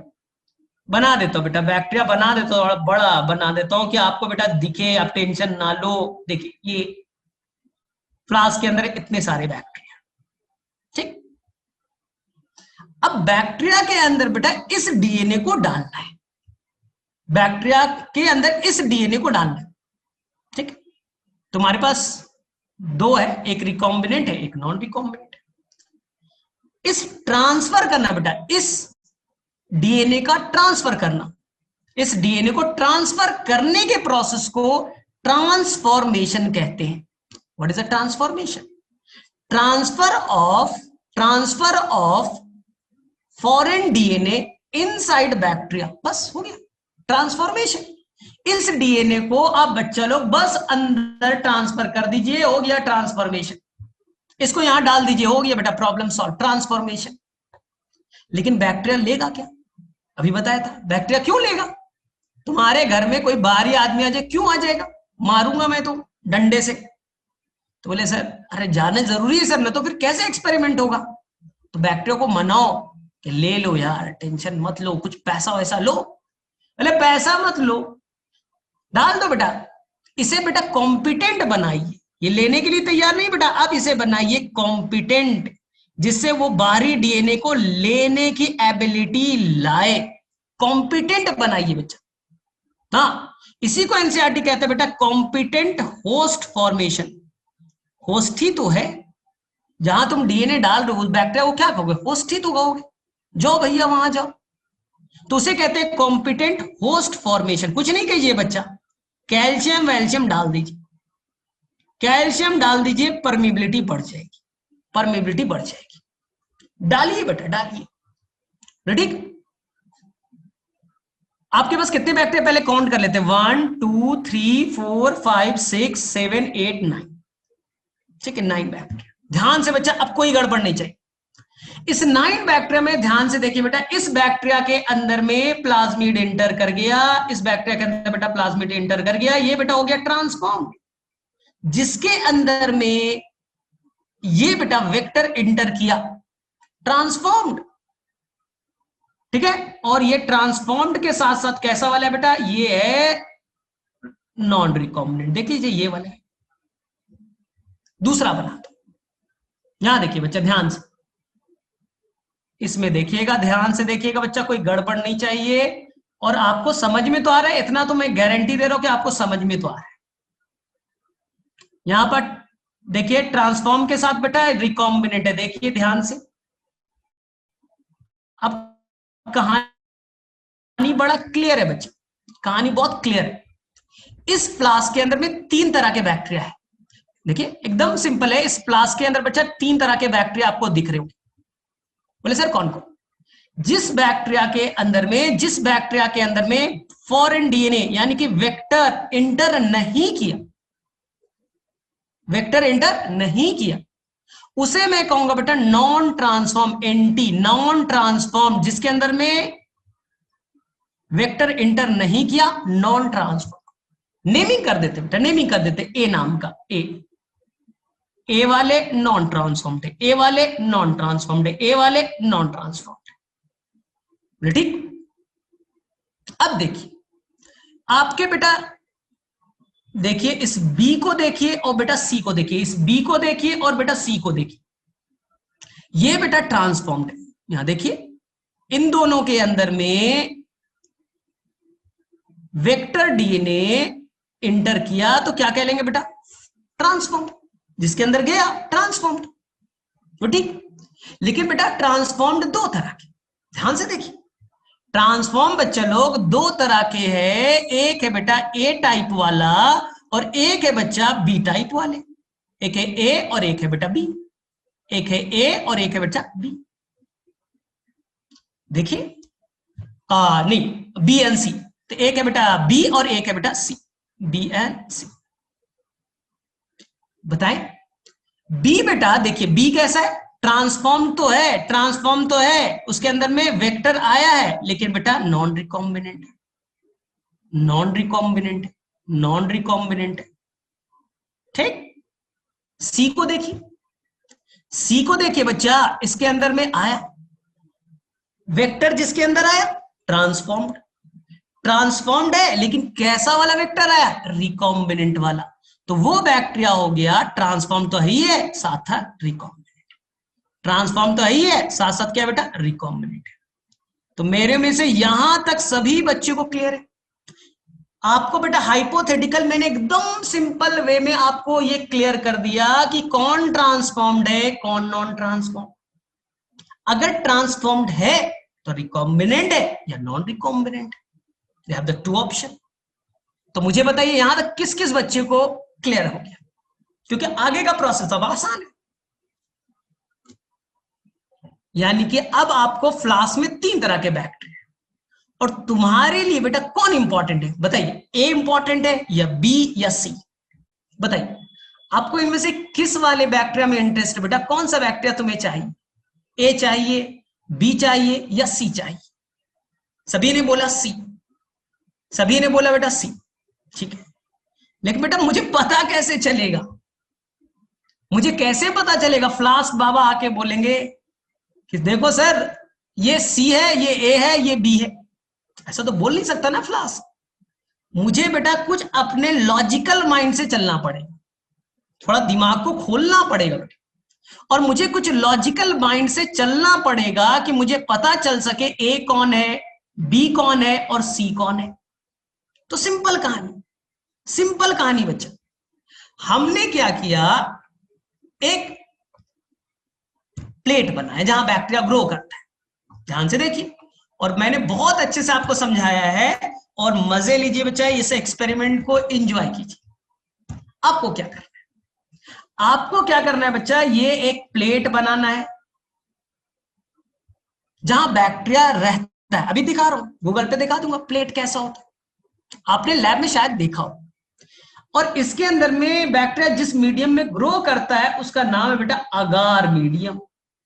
बना देता हूं बेटा, बैक्टीरिया बना देता हूं, बड़ा बना देता हूं कि आपको बेटा दिखे, आप टेंशन ना लो। देखिए ये फ्लास्क के अंदर इतने सारे बैक्टीरिया, ठीक। अब बैक्टीरिया के अंदर बेटा इस डीएनए को डालना है, बैक्टीरिया के अंदर इस डीएनए को डालना है, ठीक। तुम्हारे पास 2 है, एक रिकॉम्बिनेंट है, एक नॉन रिकॉम्बिनेंट है। इस ट्रांसफर करना बेटा, इस डीएनए का ट्रांसफर करना, इस डीएनए को ट्रांसफर करने के प्रोसेस को ट्रांसफॉर्मेशन कहते हैं। What is a transformation? Transfer of foreign DNA inside bacteria, बस हो गया ट्रांसफॉर्मेशन। इस डीएनए को आप बच्चा लोग बस अंदर ट्रांसफर कर दीजिए, हो गया ट्रांसफॉर्मेशन। इसको यहां डाल दीजिए, हो गया बेटा प्रॉब्लम सॉल्व, ट्रांसफॉर्मेशन। लेकिन बैक्टीरिया लेगा क्या? अभी बताया था, बैक्टीरिया क्यों लेगा? तुम्हारे घर में कोई बाहरी आदमी आ जाए, क्यों आ जाएगा? मारूंगा मैं तो डंडे से। तो बोले सर अरे जाना जरूरी है सर, ना तो फिर कैसे एक्सपेरिमेंट होगा? तो बैक्टीरिया को मनाओ कि ले लो यार, टेंशन मत लो, कुछ पैसा वैसा लो। बोले पैसा मत लो, डाल दो बेटा, इसे बेटा कॉम्पिटेंट बनाइए। ये लेने के लिए तैयार नहीं बेटा, आप इसे बनाइए कॉम्पिटेंट, जिससे वो बाहरी डीएनए को लेने की एबिलिटी लाए। कॉम्पिटेंट बनाइए बच्चा। हाँ, इसी को एनसीईआरटी कहते हैं बेटा कॉम्पिटेंट होस्ट फॉर्मेशन। होस्ट ही तो है, जहां तुम डीएनए डाल रहे हो बैक्टीरिया को क्या कहोगे? होस्ट ही तो कहोगे। जाओ भैया वहां जाओ, तो उसे कहते हैं कॉम्पिटेंट होस्ट फॉर्मेशन। कुछ नहीं कहिए बच्चा, कैल्शियम वैल्शियम डाल दीजिए, कैल्शियम डाल दीजिए, परमिबिलिटी बढ़ जाएगी, परमिबिलिटी बढ़ जाएगी। डालिए बेटा डालिए, ठीक। आपके पास कितने बैक्टीरिया पहले काउंट कर लेते हैं? 1 2 3 4 5 6 7 8 9, ठीक है 9 बैक्टीरिया। ध्यान से बच्चा, अब कोई गड़बड़ नहीं चाहिए। इस 9 बैक्टीरिया में ध्यान से देखिए बेटा, इस बैक्टीरिया के अंदर में प्लाज्मिड एंटर कर गया, इस बैक्टीरिया के अंदर बेटा प्लाज्मिड एंटर कर गया, ये बेटा हो गया ट्रांसफॉर्म। जिसके अंदर में ये बेटा वेक्टर एंटर किया, ट्रांसफॉर्म्ड, ठीक है। और ये ट्रांसफॉर्म्ड के साथ साथ कैसा वाला है बेटा? ये है नॉन रिकॉम्बिनेंट। देख लीजिए ये वाला है, दूसरा बना दो। यहां देखिए बच्चा ध्यान से, इसमें देखिएगा, ध्यान से देखिएगा बच्चा, कोई गड़बड़ नहीं चाहिए। और आपको समझ में तो आ रहा है, इतना तो मैं गारंटी दे रहा हूं कि आपको समझ में तो आ रहा है। यहां पर देखिए ट्रांसफॉर्म के साथ बेटा रिकॉम्बिनेंट है, देखिए ध्यान से। अब कहानी बड़ा क्लियर है बच्चा, कहानी बहुत क्लियर है। इस फ्लास्क के अंदर में 3 तरह के बैक्टीरिया है, देखिए एकदम सिंपल है। इस फ्लास्क के अंदर बच्चा 3 तरह के बैक्टीरिया आपको दिख रहे होंगे। बोले सर कौन कौन? जिस बैक्टीरिया के अंदर में फॉरेन डीएनए यानी कि वेक्टर इंटर नहीं किया, वेक्टर इंटर नहीं किया, उसे मैं कहूंगा बेटा non transform, anti non transform, जिसके अंदर में वेक्टर इंटर नहीं किया, नॉन ट्रांसफॉर्म। नेमिंग कर देते बेटा, नेमिंग कर देते ए नाम का, ए वाले नॉन ट्रांसफॉर्म्ड है, ए वाले नॉन ट्रांसफॉर्म्ड है, ए वाले नॉन ट्रांसफॉर्म्ड है। ठीक, अब देखिए आपके बेटा, देखिए इस बी को देखिए और बेटा सी को देखिए, इस बी को देखिए और बेटा सी को देखिए, ये बेटा ट्रांसफॉर्म्ड है। यहां देखिए इन दोनों के अंदर में वेक्टर डीएनए इंटर किया तो क्या कह लेंगे बेटा, ट्रांसफॉर्म्ड, जिसके अंदर गया ट्रांसफॉर्म्ड, तो ठीक। लेकिन बेटा ट्रांसफॉर्म्ड दो तरह के, ध्यान से देखिए, ट्रांसफॉर्म बच्चा लोग दो तरह के हैं, एक है बेटा ए टाइप वाला और एक है बच्चा बी टाइप वाले, एक है ए और एक है बेटा बी, एक है ए और एक है बेटा बी। देखिए नहीं, बी एंड सी, तो एक है बेटा बी और एक है बेटा सी, बी एंड सी। बताएं बी बेटा, देखिए बी कैसा है, ट्रांसफॉर्म तो है, ट्रांसफॉर्म तो है, उसके अंदर में वेक्टर आया है लेकिन बेटा नॉन रिकॉम्बिनेंट है, नॉन रिकॉम्बिनेंट है, नॉन रिकॉम्बिनेंट है। ठीक, सी को देखिए, सी को देखिए बच्चा, इसके अंदर में आया वेक्टर, जिसके अंदर आया ट्रांसफॉर्म्ड, ट्रांसफॉर्म्ड है लेकिन कैसा वाला वेक्टर आया, रिकॉम्बिनेंट वाला, तो वो बैक्टीरिया हो गया ट्रांसफॉर्म तो है ही है, साथ है रिकॉम्बिनेंट, ट्रांसफॉर्म तो है ही है, साथ साथ क्या बेटा रिकॉम्बिनेंट है। तो मेरे में से यहां तक सभी बच्चों को क्लियर है। आपको बेटा हाइपोथेटिकल मैंने एकदम सिंपल वे में आपको ये क्लियर कर दिया कि कौन ट्रांसफॉर्म्ड है कौन नॉन ट्रांसफॉर्म। अगर ट्रांसफॉर्म्ड है तो रिकॉम्बिनेंट है या non recombinant, you have the two option. तो मुझे बताइए यहां तक किस किस बच्चे को क्लियर हो गया, क्योंकि आगे का प्रोसेस अब आसान है। यानी कि अब आपको फ्लास्क में 3 तरह के बैक्टीरिया, और तुम्हारे लिए बेटा कौन इंपॉर्टेंट है बताइए, ए इंपॉर्टेंट है या बी या सी, बताइए आपको इनमें से किस वाले बैक्टीरिया में इंटरेस्ट है बेटा, कौन सा बैक्टीरिया तुम्हें चाहिए, ए चाहिए, बी चाहिए या सी चाहिए। सभी ने बोला सी, सभी ने बोला बेटा सी, ठीक है। लेकिन बेटा मुझे पता कैसे चलेगा, मुझे कैसे पता चलेगा, फ्लास्क बाबा आके बोलेंगे कि देखो सर ये सी है, ये ए है, ये बी है, ऐसा तो बोल नहीं सकता ना फ्लास्क। मुझे बेटा कुछ अपने लॉजिकल माइंड से चलना पड़ेगा, थोड़ा दिमाग को खोलना पड़ेगा बेटा, और मुझे कुछ लॉजिकल माइंड से चलना पड़ेगा कि मुझे पता चल सके ए कौन है, बी कौन है और सी कौन है। तो सिंपल कहानी, सिंपल कहानी बच्चा, हमने क्या किया, एक प्लेट बनाया जहां बैक्टीरिया ग्रो करता है, ध्यान से देखिए, और मैंने बहुत अच्छे से आपको समझाया है, और मजे लीजिए बच्चा, इस एक्सपेरिमेंट को एंजॉय कीजिए। आपको क्या करना है, आपको क्या करना है बच्चा, ये एक प्लेट बनाना है जहां बैक्टीरिया रहता है। अभी दिखा रहा हूं, गूगल पे दिखा दूंगा प्लेट कैसा होता है, आपने लैब में शायद देखा हो। और इसके अंदर में बैक्टीरिया जिस मीडियम में ग्रो करता है उसका नाम है बेटा अगार मीडियम।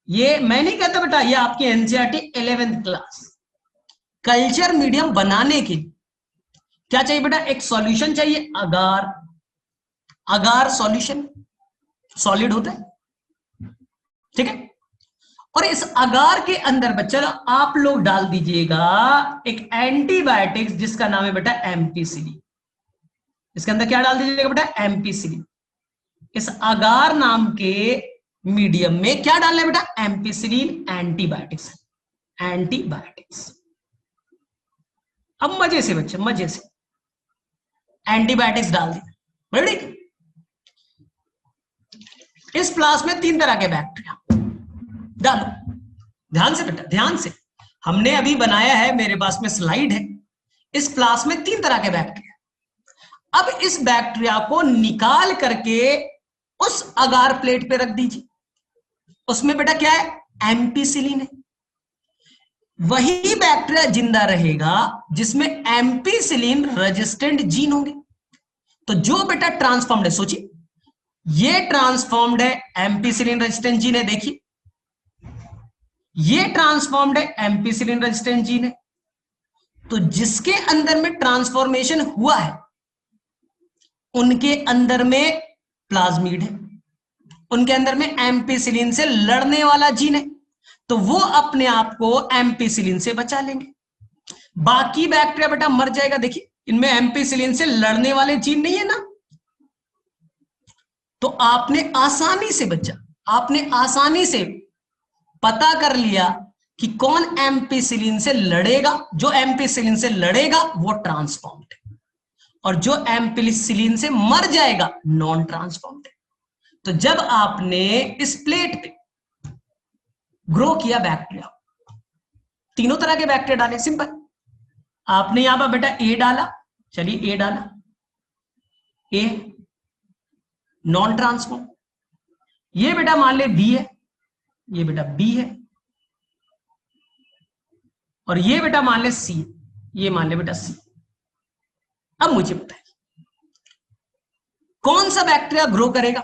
ये मैं नहीं कहता बेटा, ये आपकी NCERT 11th class. Culture medium बनाने के लिए क्या चाहिए बेटा, एक सॉल्यूशन चाहिए, अगार, अगार सॉल्यूशन सॉलिड होता है, ठीक है। और इस अगार के अंदर बच्चा आप लोग डाल दीजिएगा एक एंटीबायोटिक्स जिसका नाम है बेटा एम्पिसिलिन। इसके अंदर क्या डाल दीजिएगा बेटा, एम्पिसिलिन। इस अगार नाम के मीडियम में क्या डालना है बेटा, एम्पिसिलिन, एंटीबायोटिक्स, एंटीबायोटिक्स। अब मजे से बच्चे, मजे से एंटीबायोटिक्स डाल दिया, रेडी। इस फ्लास्क में 3 तरह के बैक्टीरिया डालो, ध्यान से बेटा, ध्यान से। हमने अभी बनाया है, मेरे पास में स्लाइड है। इस फ्लास्क में 3 तरह के बैक्टीरिया। अब इस बैक्टीरिया को निकाल करके उस अगार प्लेट पे रख दीजिए। उसमें बेटा क्या है, एम्पिसिलिन है। वही बैक्टीरिया जिंदा रहेगा जिसमें एम्पीसिलिन रेजिस्टेंट जीन होंगे। तो जो बेटा ट्रांसफॉर्म्ड है, सोचिए ये ट्रांसफॉर्म्ड है, एम्पीसिलिन रेजिस्टेंट जीन है, देखिए ये ट्रांसफॉर्म्ड है, एम्पीसिलिन रेजिस्टेंट जीन है। तो जिसके अंदर में ट्रांसफॉर्मेशन हुआ है उनके अंदर में प्लाज्मिड है, उनके अंदर में एम्पीसिलिन से लड़ने वाला जीन है, तो वो अपने आप को एम्पीसिलिन से बचा लेंगे। बाकी बैक्टीरिया बेटा मर जाएगा। देखिए इनमें एम्पीसिलिन से लड़ने वाले जीन नहीं है ना, तो आपने आसानी से बच्चा, आपने आसानी से पता कर लिया कि कौन एम्पीसिलिन से लड़ेगा। जो एम्पीसिलिन से लड़ेगा वो ट्रांसफॉर्म्ड है, और जो एम्पीसिलिन से मर जाएगा नॉन ट्रांसफॉर्म्ड है। तो जब आपने इस प्लेट पे ग्रो किया बैक्टीरिया, तीनों तरह के बैक्टीरिया डाले, सिंपल। आपने यहां पर बेटा ए डाला, चलिए ए डाला, ए नॉन ट्रांसफॉर्म। ये बेटा मान ले बी है, ये बेटा बी है, और ये बेटा मान ले सी, ये मान ले बेटा सी। अब मुझे बताइए कौन सा बैक्टीरिया ग्रो करेगा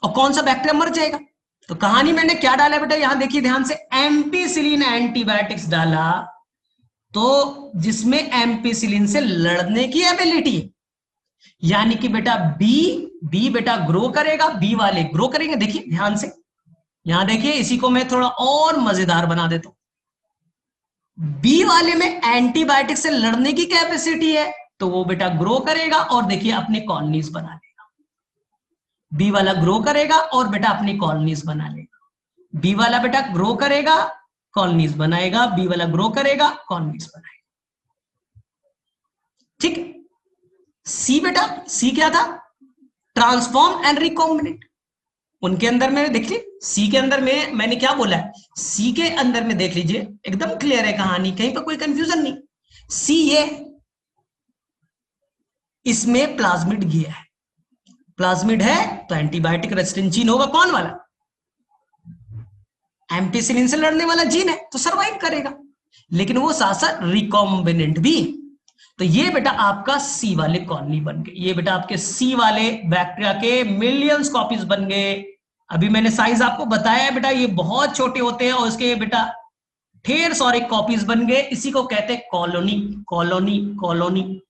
और कौन सा बैक्टीरिया मर जाएगा। तो कहानी मैंने क्या डाला बेटा, यहां देखिए ध्यान से, एम्पीसिलिन एंटीबायोटिक्स डाला, तो जिसमें एम्पीसिलिन से लड़ने की एबिलिटी है, यानी कि बेटा बी बेटा ग्रो करेगा, बी वाले ग्रो करेंगे। देखिए ध्यान से, यहां देखिए, इसी को मैं थोड़ा और मजेदार बना देता हूं। बी वाले में एंटीबायोटिक से लड़ने की कैपेसिटी है, तो वो बेटा ग्रो करेगा और देखिए अपने कॉलोनीज बना लेगा। बी वाला ग्रो करेगा और बेटा अपनी कॉलोनीज बना लेगा। बी वाला बेटा ग्रो करेगा, कॉलोनीज बनाएगा, बी वाला ग्रो करेगा, कॉलोनीज बनाएगा। ठीक है। सी बेटा, सी क्या था, ट्रांसफॉर्म एंड रिकॉम्बिनेंट। उनके अंदर में देख लीजिए, सी के अंदर में मैंने क्या बोला है, सी के अंदर में देख लीजिए एकदम क्लियर है कहानी, कहीं पर कोई कंफ्यूजन नहीं। सी ये, इसमें प्लाज्मिड गया है, प्लाज्मिड है तो एंटीबायोटिक रेजिस्टेंट जीन होगा, कौन वाला, एम्पीसिलिन से लड़ने वाला जीन है, तो सरवाइव करेगा। लेकिन वो साथ साथ रिकॉम्बिनेंट भी। तो ये बेटा आपका सी वाले कॉलोनी बन गए, ये बेटा आपके सी वाले बैक्टीरिया के मिलियंस कॉपीज बन गए। अभी मैंने साइज आपको बताया है बेटा, ये बहुत छोटे होते हैं और उसके बेटा ढेर सारे कॉपीज बन गए। इसी को कहते हैं कॉलोनी, कॉलोनी, कॉलोनी।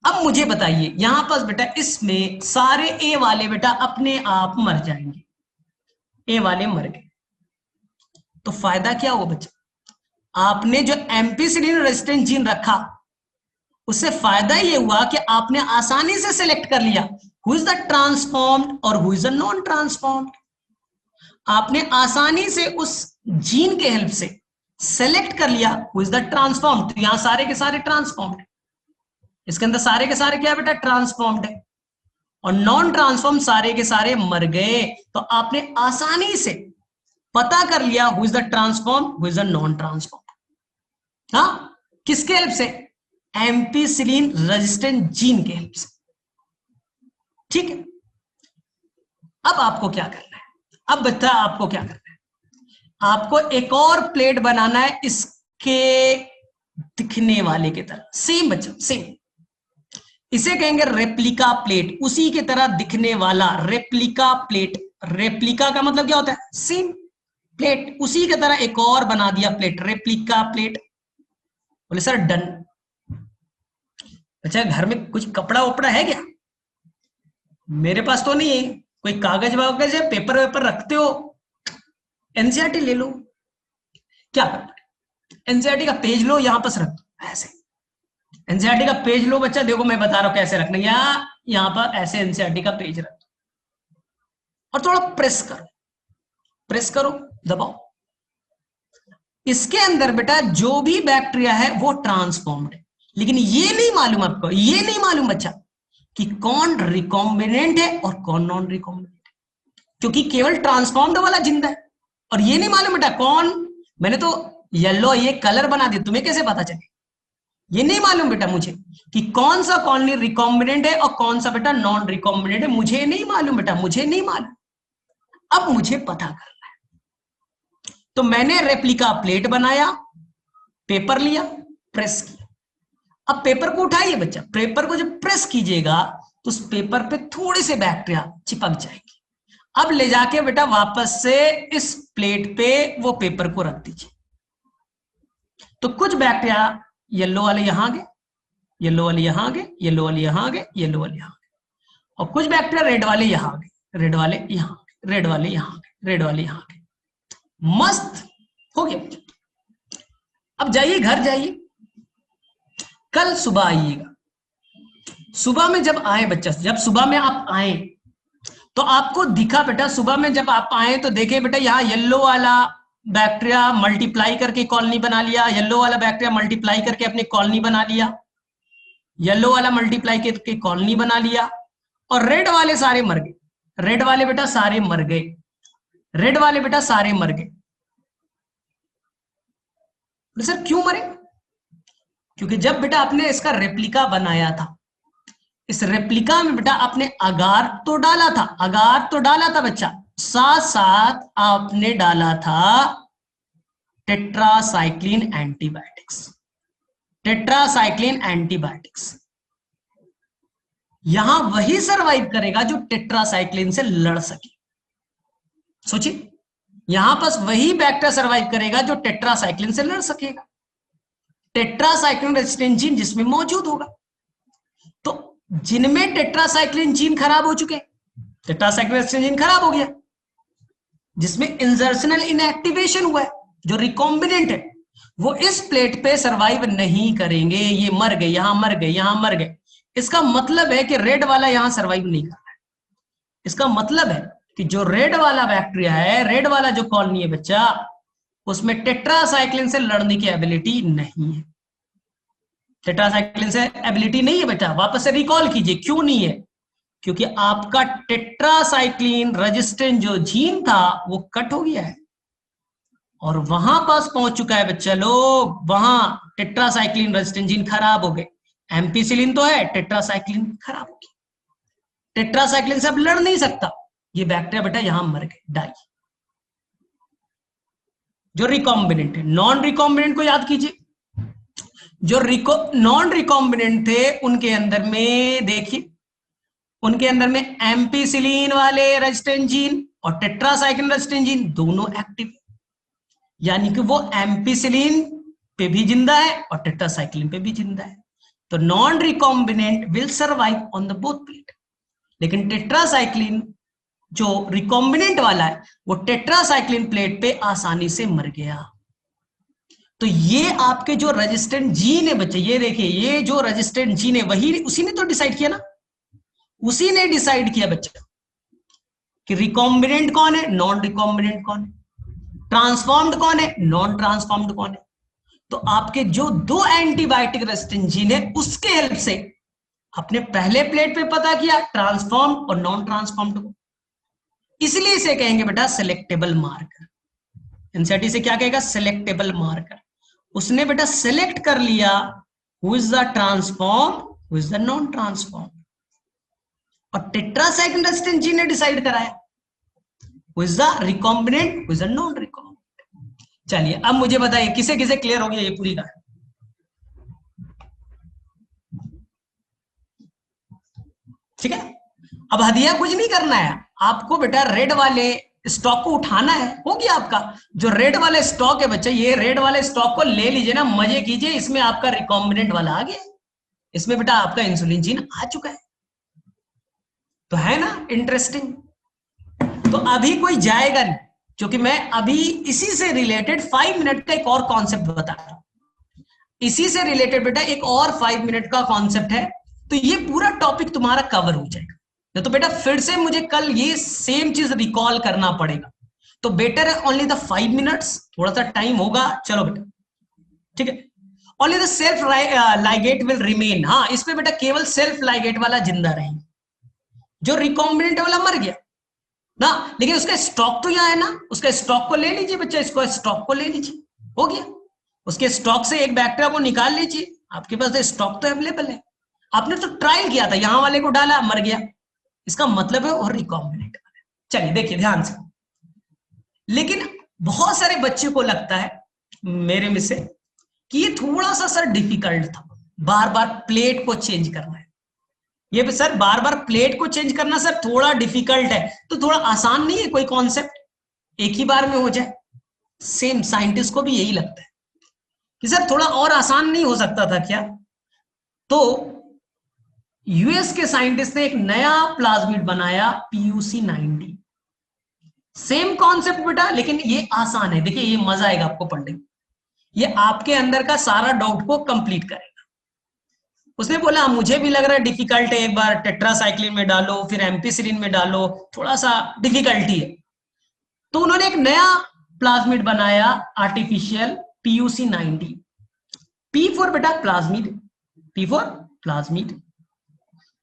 अब मुझे बताइए यहां पर बेटा इसमें सारे ए वाले बेटा अपने आप मर जाएंगे, ए वाले मर गए, तो फायदा क्या हुआ बच्चा, आपने जो एम्पीसिलिन रेजिस्टेंट जीन रखा उससे फायदा ये हुआ कि आपने आसानी से सिलेक्ट कर लिया हु इज द ट्रांसफॉर्म्ड और who is the non transformed. आपने आसानी से उस जीन के हेल्प से सेलेक्ट कर लिया हु इज द ट्रांसफॉर्म्ड। तो यहां सारे के सारे ट्रांसफॉर्म्ड है, इसके अंदर सारे के सारे क्या बेटा, ट्रांसफॉर्म्ड है, और नॉन ट्रांसफॉर्म सारे के सारे मर गए। तो आपने आसानी से पता कर लिया who is the transform, who is the non transform. हाँ, किसके हेल्प से, एम्पीसिलिन रेजिस्टेंट जीन के हेल्प से। ठीक है। अब आपको क्या करना है, अब बता आपको क्या करना है, आपको एक और प्लेट बनाना है इसके दिखने वाले की तरह, सेम बच्चा सेम। इसे कहेंगे रेप्लिका प्लेट, उसी की तरह दिखने वाला रेप्लिका प्लेट। रेप्लिका का मतलब क्या होता है, सेम प्लेट, उसी की तरह एक और बना दिया प्लेट, रेप्लिका प्लेट। बोले सर डन। अच्छा घर में कुछ कपड़ा वपड़ा है क्या, मेरे पास तो नहीं है, कोई कागज वागज है, पेपर वेपर रखते हो, एनसीईआरटी ले लो। क्या करना है, एनसीईआरटी का पेज लो, यहां पर रख दो ऐसे, एनसीईआरटी का पेज लो बच्चा, देखो मैं बता रहा हूं कैसे रखना, यहां पर ऐसे एनसीईआरटी का पेज रख दो और थोड़ा प्रेस करो, प्रेस करो, दबाओ। इसके अंदर बेटा जो भी बैक्टीरिया है वो ट्रांसफॉर्म्ड है, लेकिन ये नहीं मालूम आपको, ये नहीं मालूम बच्चा कि कौन रिकॉम्बिनेंट है और कौन नॉन रिकॉम्बिनेंट है, क्योंकि केवल ट्रांसफॉर्म्ड वाला जिंदा है। और ये नहीं मालूम बेटा कौन, मैंने तो येलो ये कलर बना दिया, तुम्हें कैसे पता चले, ये नहीं मालूम बेटा मुझे कि कौन सा कॉलोनी रिकॉम्बिनेंट है और कौन सा बेटा नॉन रिकॉम्बिनेंट है, मुझे नहीं मालूम बेटा, मुझे नहीं मालूम। अब मुझे पता करना है, तो मैंने रेप्लिका प्लेट बनाया, पेपर लिया, प्रेस किया। अब पेपर को उठाइए बच्चा, पेपर को जब प्रेस कीजिएगा तो उस पेपर पे थोड़े से बैक्टीरिया चिपक जाएंगे। अब ले जाके बेटा वापस से इस प्लेट पे वो पेपर को रख दीजिए। तो कुछ बैक्टीरिया येलो वाले यहां गए, येलो वाले यहां गए, येलो वाले यहां गए, येलो वाले यहां गए, और कुछ बैक्टीरिया रेड वाले यहां गए, रेड वाले यहां गए, रेड वाले यहां गए, रेड वाले यहां गए। मस्त हो गया। अब जाइए घर जाइए, कल सुबह आइएगा। सुबह में जब आए बच्चा, जब सुबह में आप आए तो आपको दिखा बेटा, सुबह में जब आप आए तो देखे बेटा यहाँ येलो वाला बैक्टीरिया मल्टीप्लाई करके कॉलोनी बना लिया, येलो वाला बैक्टीरिया मल्टीप्लाई करके अपनी कॉलोनी बना लिया, येलो वाला मल्टीप्लाई करके कॉलोनी बना लिया, और रेड वाले सारे मर गए। रेड वाले बेटा सारे मर गए, रेड वाले बेटा सारे मर गए। सर क्यों मरे? क्योंकि जब बेटा आपने इसका रेप्लिका बनाया था, इस रेप्लिका में बेटा आपने अगार तो डाला था, अगार तो डाला था बच्चा, साथ साथ आपने डाला था टेट्रासाइक्लिन एंटीबायोटिक्स, टेट्रासाइक्लिन एंटीबायोटिक्स। यहां वही सरवाइव करेगा जो टेट्रासाइक्लिन से लड़ सके। सोचिए, यहां पास वही बैक्टीरिया सरवाइव करेगा जो टेट्रासाइक्लिन से लड़ सकेगा, टेट्रासाइक्लिन रेजिस्टेंट जीन जिसमें मौजूद होगा। तो जिनमें टेट्रासाइक्लिन जीन खराब हो चुके, टेट्रासाइक्लिन रेजिस्टेंट जीन खराब हो गया, जिसमें इंजर्शनल इनएक्टिवेशन हुआ है, जो रिकॉम्बिनेंट है, वो इस प्लेट पे सरवाइव नहीं करेंगे, ये मर गए, यहां मर गए, यहां मर गए। इसका मतलब है कि रेड वाला यहां सरवाइव नहीं कर रहा है। इसका मतलब है कि जो रेड वाला बैक्टीरिया है, रेड वाला जो कॉलोनी है बच्चा, उसमें टेट्रासाइक्लिन से लड़ने की एबिलिटी नहीं है। टेट्रासाइक्लिन से एबिलिटी नहीं है बेटा, वापस से रिकॉल कीजिए क्यों नहीं है, क्योंकि आपका टेट्रासाइक्लिन रेजिस्टेंट जो जीन था वो कट हो गया है और वहां पास पहुंच चुका है बच्चा लोग, वहां टेट्रासाइक्लिन रेजिस्टेंट जीन खराब हो गए। एम्पिसिलिन तो है, टेट्रासाइक्लिन खराब हो गया, टेट्रासाइक्लिन से अब लड़ नहीं सकता, ये बैक्टीरिया बेटा यहां मर गए, डाई। जो रिकॉम्बिनेंट है, नॉन रिकॉम्बिनेंट को याद कीजिए, जो नॉन रिकॉम्बिनेंट थे उनके अंदर में देखिए, उनके अंदर में एम्पिसिलिन वाले रेजिस्टेंट जीन और टेट्रासाइक्लिन रेजिस्टेंट जीन दोनों एक्टिव, यानी कि वो एम्पिसिलिन पे भी जिंदा है और टेट्रासाइक्लिन पे भी जिंदा है। तो non recombinant will survive on the both plate, लेकिन टेट्रासाइक्लिन जो रिकॉम्बिनेंट वाला है वो टेट्रासाइक्लिन प्लेट पे आसानी से मर गया। तो ये आपके जो रेजिस्टेंट जीन है बच्चे, ये देखिए, ये जो रेजिस्टेंट जीन है वही, उसी ने तो डिसाइड किया ना, उसी ने डिसाइड किया बच्चा कि रिकॉम्बिनेंट कौन है, नॉन रिकॉम्बिनेंट कौन है, ट्रांसफॉर्म्ड कौन है, नॉन ट्रांसफॉर्म्ड कौन है। तो आपके जो दो एंटीबायोटिक रेजिस्टेंट जीन है उसके हेल्प से आपने पहले प्लेट पे पता किया ट्रांसफॉर्म्ड और नॉन ट्रांसफॉर्म्ड को, इसलिए इसे कहेंगे बेटा सिलेक्टेबल मार्कर। एनसीईआरटी से क्या कहेगा, सिलेक्टेबल मार्कर। उसने बेटा सिलेक्ट कर लिया who is the transform, who is the non transform, और टेट्रासाइक्लिन रेजिस्टेंट जीन ने डिसाइड कराया who is the recombinant, who is the non recombinant. चलिए अब मुझे बताइए किसे किसे क्लियर हो गया ये पूरी कहानी? ठीक है, अब हदिया कुछ नहीं करना है आपको बेटा, रेड वाले स्टॉक को उठाना है, हो गया आपका जो रेड वाले स्टॉक है बच्चा, ये रेड वाले स्टॉक को ले लीजिए ना, मजे कीजिए, इसमें आपका रिकॉम्बिनेंट वाला आ गया, इसमें बेटा आपका इंसुलिन जीन आ चुका है, तो है ना इंटरेस्टिंग। तो अभी कोई जाएगा नहीं, क्योंकि मैं अभी इसी से रिलेटेड 5 मिनट का एक और कॉन्सेप्ट बता रहा हूं, इसी से रिलेटेड बेटा एक और 5 मिनट का कॉन्सेप्ट है, तो ये पूरा टॉपिक तुम्हारा कवर हो जाएगा। तो बेटा फिर से मुझे कल ये सेम चीज रिकॉल करना पड़ेगा, तो बेटर है ओनली द 5 मिनट्स, थोड़ा सा टाइम होगा, चलो बेटा ठीक है। Only the self ligate will remain, हाँ इसमें बेटा केवल सेल्फ लाइगेट वाला जिंदा रहेगा, जो रिकॉम्बिनेंट वाला मर गया ना, लेकिन उसका स्टॉक तो यहां है ना, उसका स्टॉक को ले लीजिए बच्चा, इसको स्टॉक को ले लीजिए, हो गया, उसके स्टॉक से एक बैक्टीरिया को निकाल लीजिए, आपके पास स्टॉक तो अवेलेबल है, आपने तो ट्रायल किया था, यहां वाले को डाला मर गया, इसका मतलब है और रिकॉम्बिनेंट। चलिए देखिए ध्यान से, लेकिन बहुत सारे बच्चे को लगता है मेरे में से कि ये थोड़ा सा सर डिफिकल्ट था, बार बार प्लेट को चेंज करना है। ये सर बार बार प्लेट को चेंज करना सर थोड़ा डिफिकल्ट है, तो थोड़ा आसान नहीं है कोई कॉन्सेप्ट एक ही बार में हो जाए। सेम साइंटिस्ट को भी यही लगता है कि सर थोड़ा और आसान नहीं हो सकता था क्या? तो यूएस के साइंटिस्ट ने एक नया प्लाज्मिड बनाया PUC 90। सेम कॉन्सेप्ट बेटा, लेकिन ये आसान है। देखिए ये मजा आएगा आपको पढ़ने में, ये आपके अंदर का सारा डाउट को कंप्लीट करेगा। उसने बोला मुझे भी लग रहा है डिफिकल्ट है, एक बार टेट्रासाइक्लिन में डालो फिर एम्पिसिलिन में डालो, थोड़ा सा डिफिकल्टी है। तो उन्होंने एक नया प्लाज्मिड बनाया आर्टिफिशियल PUC 90। P फॉर बेटा plasmid, P for plasmid,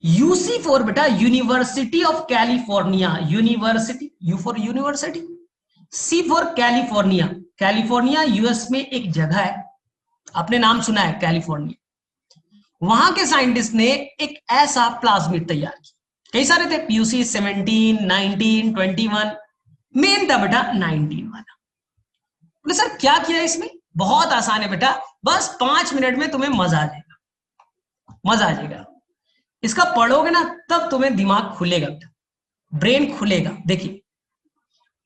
UC for बेटा university of California, university, U for university, C for California. California US में एक जगह है, आपने नाम सुना है कैलिफोर्निया। वहां के साइंटिस्ट ने एक ऐसा प्लाज्मिड तैयार किया, कई सारे थे PUC 17, 19, 21, मेन था बेटा 19 वाला। बोले सर क्या किया इसमें? बहुत आसान है बेटा, बस 5 मिनट में तुम्हें मजा आ जाएगा, मजा आ जाएगा। इसका पढ़ोगे ना तब तुम्हें दिमाग खुलेगा बेटा, ब्रेन खुलेगा। देखिए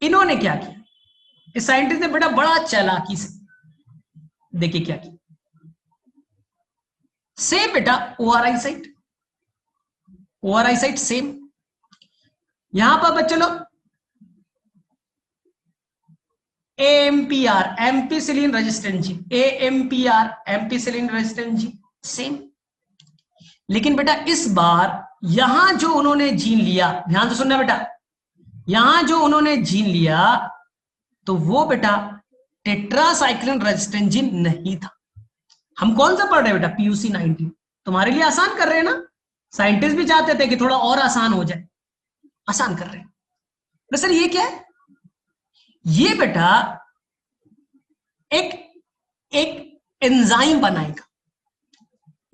इन्होंने क्या किया, इस साइंटिस्ट ने बेटा बड़ा चालाकी से, देखिए क्या किया। सेम बेटा ORI site, ORI site same. यहां पर बच्चे लोग AMPR ampicillin resistant gene, AMPR ampicillin resistant gene same. लेकिन बेटा इस बार यहां जो उन्होंने जीन लिया, ध्यान से सुनना बेटा, यहां जो उन्होंने जीन लिया तो वो बेटा टेट्रासाइक्लिन रेजिस्टेंट जीन नहीं था। हम कौन सा पढ़ रहे हैं बेटा? PUC 90। तुम्हारे लिए आसान कर रहे हैं ना, साइंटिस्ट भी चाहते थे कि थोड़ा और आसान हो जाए, आसान कर रहे हैं। तो सर ये क्या है? ये बेटा एक एंजाइम बनाएगा,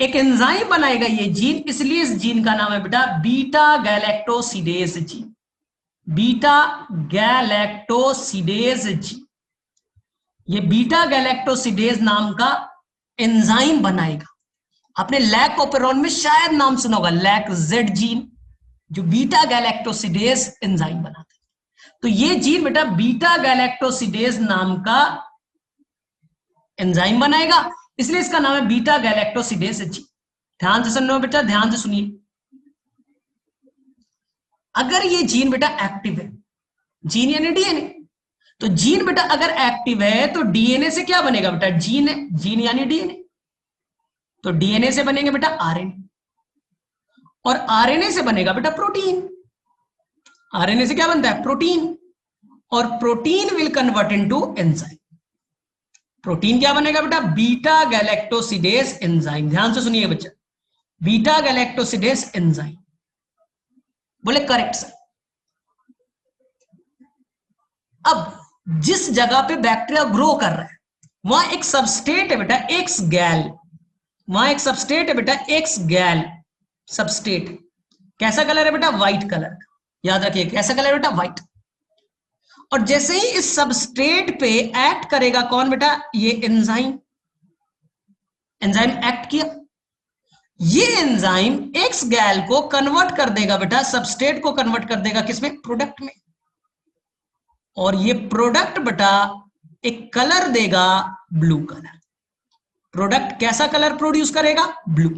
एक एंजाइम बनाएगा ये जीन, इसलिए इस जीन का नाम है बेटा beta galactosidase gene, beta galactosidase gene. ये बीटा गैलेक्टोसिडेज नाम का एंजाइम बनाएगा। आपने लैक ऑपेरॉन में शायद नाम सुना होगा, लैक जेड जीन, जो बीटा गैलेक्टोसिडेज एंजाइम बनाता है। तो ये जीन बेटा बीटा गैलेक्टोसिडेज नाम का एंजाइम बनाएगा, इसलिए इसका नाम है बीटा गैलेक्टोसिडेज जीन। ध्यान से सुनो बेटा, ध्यान से सुनिए। अगर ये जीन बेटा एक्टिव है, जीन यानी डीएनए, तो जीन बेटा अगर एक्टिव है तो डीएनए से क्या बनेगा बेटा? जीन है, जीन यानी डीएनए, तो डीएनए से बनेंगे बेटा आरएनए, और आरएनए से बनेगा बेटा प्रोटीन। आरएनए से क्या बनता है? प्रोटीन, और protein will convert into enzyme. Protein क्या बनेगा बेटा? Beta galactosidase enzyme. ध्यान से सुनिए बच्चा, बीटा गैलेक्टोसिडेज एंजाइम। बोले करेक्ट सर। अब जिस जगह पे बैक्टीरिया ग्रो कर रहा है वहां एक सबस्ट्रेट है बेटा एक्स गैल, वहां एक सबस्ट्रेट है बेटा एक्स गैल सबस्ट्रेट। कैसा कलर है बेटा? White colour. याद रखिए कैसा कलर है बेटा? व्हाइट। और जैसे ही इस सबस्ट्रेट पे एक्ट करेगा कौन बेटा? ये एंजाइम। एंजाइम एक्ट किया, ये एंजाइम एक्स गैल को कन्वर्ट कर देगा बेटा, सबस्ट्रेट को कन्वर्ट कर देगा किसमें? प्रोडक्ट में। और ये प्रोडक्ट बेटा एक कलर देगा ब्लू कलर। प्रोडक्ट कैसा कलर प्रोड्यूस करेगा? ब्लू।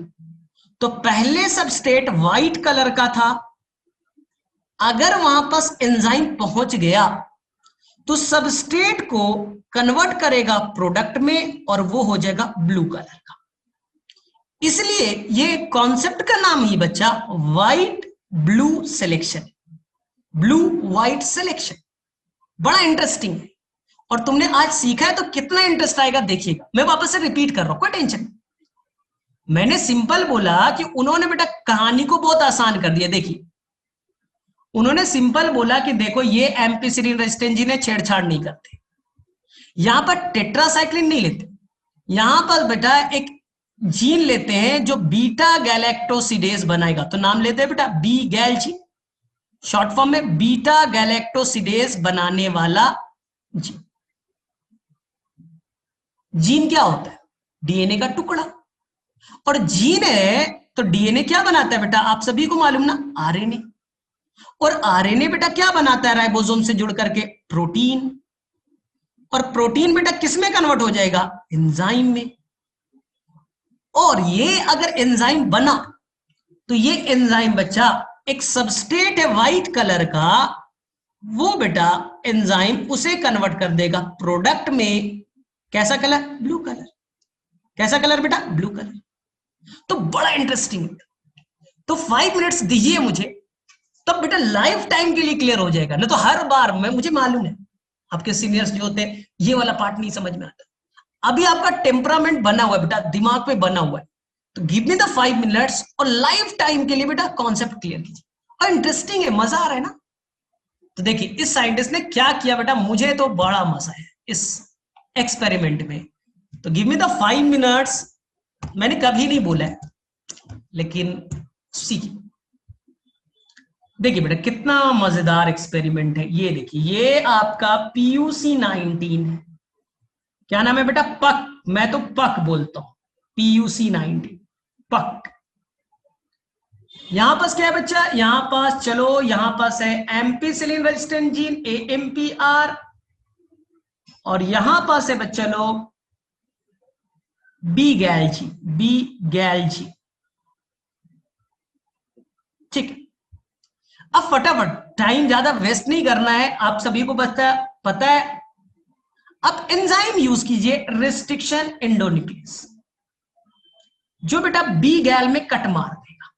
तो पहले सबस्ट्रेट व्हाइट कलर का था, अगर वहां पास एंजाइम पहुंच गया तो सबस्ट्रेट को कन्वर्ट करेगा प्रोडक्ट में और वो हो जाएगा ब्लू कलर का। इसलिए ये कॉन्सेप्ट का नाम ही बच्चा white blue selection, blue white selection. बड़ा इंटरेस्टिंग है, और तुमने आज सीखा है तो कितना इंटरेस्ट आएगा देखिएगा। मैं वापस से रिपीट कर रहा हूं, कोई टेंशन। मैंने सिंपल बोला कि उन्होंने बेटा कहानी को बहुत आसान कर दिया। देखिए उन्होंने सिंपल बोला कि देखो ये एम्पिसिलिन रेजिस्टेंट जीन है, छेड़छाड़ नहीं करते, यहां पर टेट्रासाइक्लिन नहीं लेते, यहां पर बेटा एक जीन लेते हैं जो बीटा गैलेक्टोसिडेज बनाएगा, तो नाम लेते हैं बेटा बी गैल जीन, शॉर्ट फॉर्म में बीटा गैलेक्टोसिडेज बनाने वाला जीन। जीन क्या होता है? डीएनए का टुकड़ा। और जीन है तो डीएनए क्या बनाता है बेटा? आप सभी को मालूम ना, आरएनए। और आरएनए बेटा क्या बनाता है राइबोसोम से जुड़ करके? प्रोटीन। और प्रोटीन बेटा किस में कन्वर्ट हो जाएगा? एंजाइम में। और ये अगर एंजाइम बना तो ये एंजाइम बच्चा एक सबस्ट्रेट है व्हाइट कलर का, वो बेटा एंजाइम उसे कन्वर्ट कर देगा प्रोडक्ट में। कैसा कलर? Blue colour. कैसा कलर बेटा? Blue colour. तो बड़ा इंटरेस्टिंग। तो 5 मिनट्स दीजिए मुझे, तब बेटा लाइफ टाइम के लिए क्लियर हो जाएगा। ना तो हर बार में, मुझे मालूम है आपके सीनियर्स जो होते हैं ये वाला पार्ट नहीं समझ में आता। अभी आपका टेम्परामेंट बना हुआ है बेटा, दिमाग पे बना हुआ है। तो गिव मी द 5 मिनट्स और लाइफ टाइम के लिए बेटा कॉन्सेप्ट क्लियर कीजिए। और इंटरेस्टिंग है, मजा आ रहा है ना? तो देखिए इस साइंटिस्ट ने क्या किया बेटा, मुझे तो बड़ा मजा है इस एक्सपेरिमेंट में। तो गिव मी द 5 मिनट्स। मैंने कभी नहीं बोला है, लेकिन सीखिए। देखिए बेटा कितना मजेदार एक्सपेरिमेंट है ये। देखिए ये आपका PUC 19 है। क्या नाम है बेटा? पक। मैं तो पक बोलता हूं, PUC 19 पक। यहां पास क्या है बच्चा? यहां पास चलो, यहां पास है एम्पीसिलिन रेजिस्टेंट जीन AMPR, और यहां पास है बच्चा लोग बी गैल जी। ठीक है, अब फटाफट, टाइम ज्यादा वेस्ट नहीं करना है, आप सभी को पता है। अब एंजाइम यूज कीजिए रिस्ट्रिक्शन एंडोन्यूक्लियस, जो बेटा बी गैल में कट मार देगा।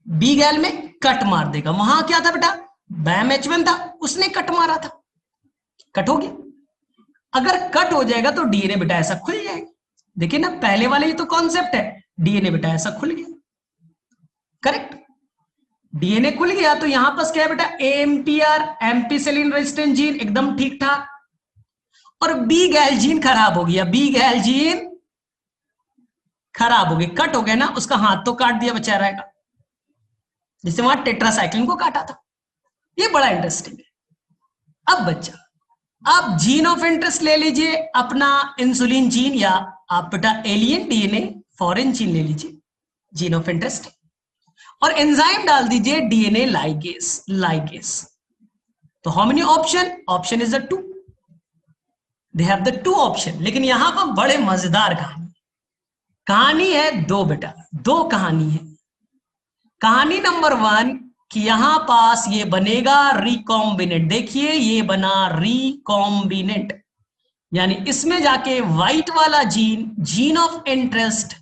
बी गैल में कट मार देगा। वहां क्या था बेटा? BAMH1 था, उसने कट मारा था, कट हो गया। अगर कट हो जाएगा तो डीएनए बेटा ऐसा खुल जाएगा। देखिए ना, पहले वाले ही तो कॉन्सेप्ट है, डीएनए बेटा ऐसा खुल गया। करेक्ट, डीएनए खुल गया तो यहां पास क्या है बेटा? AMPR एम्पीसिलिन रेजिस्टेंट जीन एकदम ठीक ठाक, और बी गैल जीन खराब हो गया। बी गैल जीन खराब हो गई, कट हो गया ना, उसका हाथ तो काट दिया बेचारा का, जिससे वहां टेट्रासाइक्लिन को काटा था। ये बड़ा इंटरेस्टिंग है। अब बच्चा आप जीन ऑफ इंटरेस्ट ले लीजिए अपना, इंसुलिन जीन, या आप बेटा एलियन डीएनए फॉरेन जीन ले लीजिए, जीन ऑफ इंटरेस्ट, और एंजाइम डाल दीजिए डीएनए लाइगेस। तो how many option? Option is the 2। They have the 2 option. लेकिन यहां पर बड़े मजेदार कहानी है दो बेटा, 2 कहानी है। कहानी नंबर 1 कि यहां पास ये बनेगा रिकॉम्बिनेंट। देखिए ये बना रिकॉम्बिनेंट, यानी इसमें जाके व्हाइट वाला जीन, जीन ऑफ इंटरेस्ट,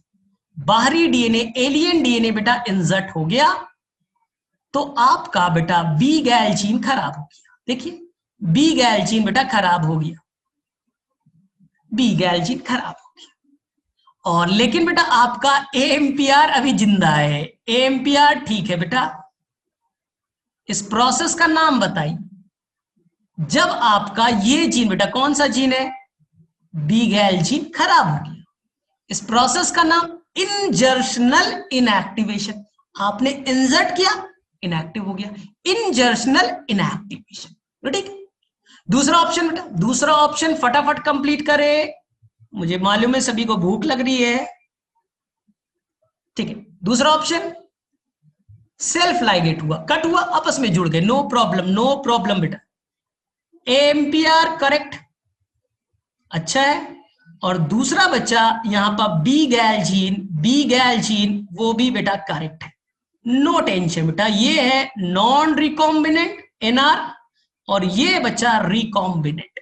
बाहरी डीएनए, एलियन डीएनए बेटा इंसर्ट हो गया, तो आपका बेटा बी गैल जीन खराब हो गया। देखिए बी गैल जीन बेटा खराब हो गया, बी गैल जीन खराब हो गया। और लेकिन बेटा आपका AMPR अभी जिंदा है। AMPR ठीक है बेटा। इस प्रोसेस का नाम बताइए। जब आपका ये जीन बेटा, कौन सा जीन है? बी गैल जीन खराब हो गया। इस प्रोसेस का नाम इंजर्शनल इनएक्टिवेशन। आपने इंसर्ट किया, इनएक्टिव हो गया, इंजर्शनल इनएक्टिवेशन। ठीक। दूसरा ऑप्शन बेटा, दूसरा ऑप्शन फटाफट कंप्लीट करे, मुझे मालूम है सभी को भूख लग रही है। ठीक है, दूसरा ऑप्शन सेल्फ लाइगेट हुआ, कट हुआ, आपस में जुड़ गए, नो प्रॉब्लम, नो प्रॉब्लम बेटा। AMPR करेक्ट, अच्छा है। और दूसरा बच्चा यहां पर बी गैल जीन वो भी बेटा करेक्ट है, नो टेंशन बेटा। ये है नॉन रिकॉम्बिनेंट NR, और ये बच्चा रिकॉम्बिनेंट।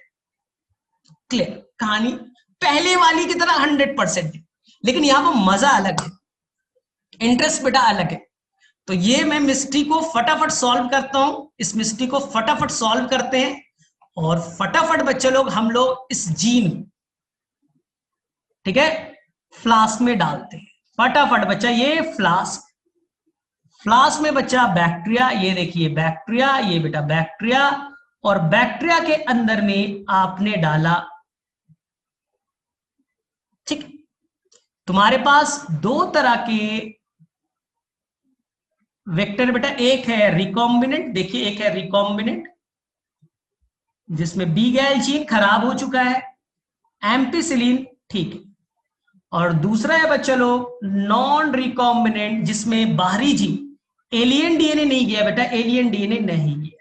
क्लियर? कहानी पहले वाली की तरह 100% है, लेकिन यहां पर मजा अलग है, इंटरेस्ट बेटा अलग है। तो ये मैं मिस्ट्री को फटाफट सॉल्व करता हूं, इस मिस्ट्री को फटाफट सॉल्व करते हैं, और फटाफट बच्चे लोग हम लोग इस जीन, ठीक है, फ्लास्क में डालते हैं। फटाफट बच्चा, ये फ्लास्क में बच्चा बैक्टीरिया, ये देखिए बैक्टीरिया, ये बेटा बैक्टीरिया, और बैक्टीरिया के अंदर में आपने डाला। ठीक, तुम्हारे पास 2 तरह के वेक्टर बेटा, एक है रिकॉम्बिनेंट, देखिए एक है रिकॉम्बिनेंट जिसमें बी गैल जीन खराब हो चुका है, एम्पिसिलिन ठीक है। और दूसरा है बच्चा लोग नॉन रिकॉम्बिनेंट, जिसमें बाहरी जीन एलियन डीएनए नहीं गया बेटा, एलियन डीएनए नहीं गया।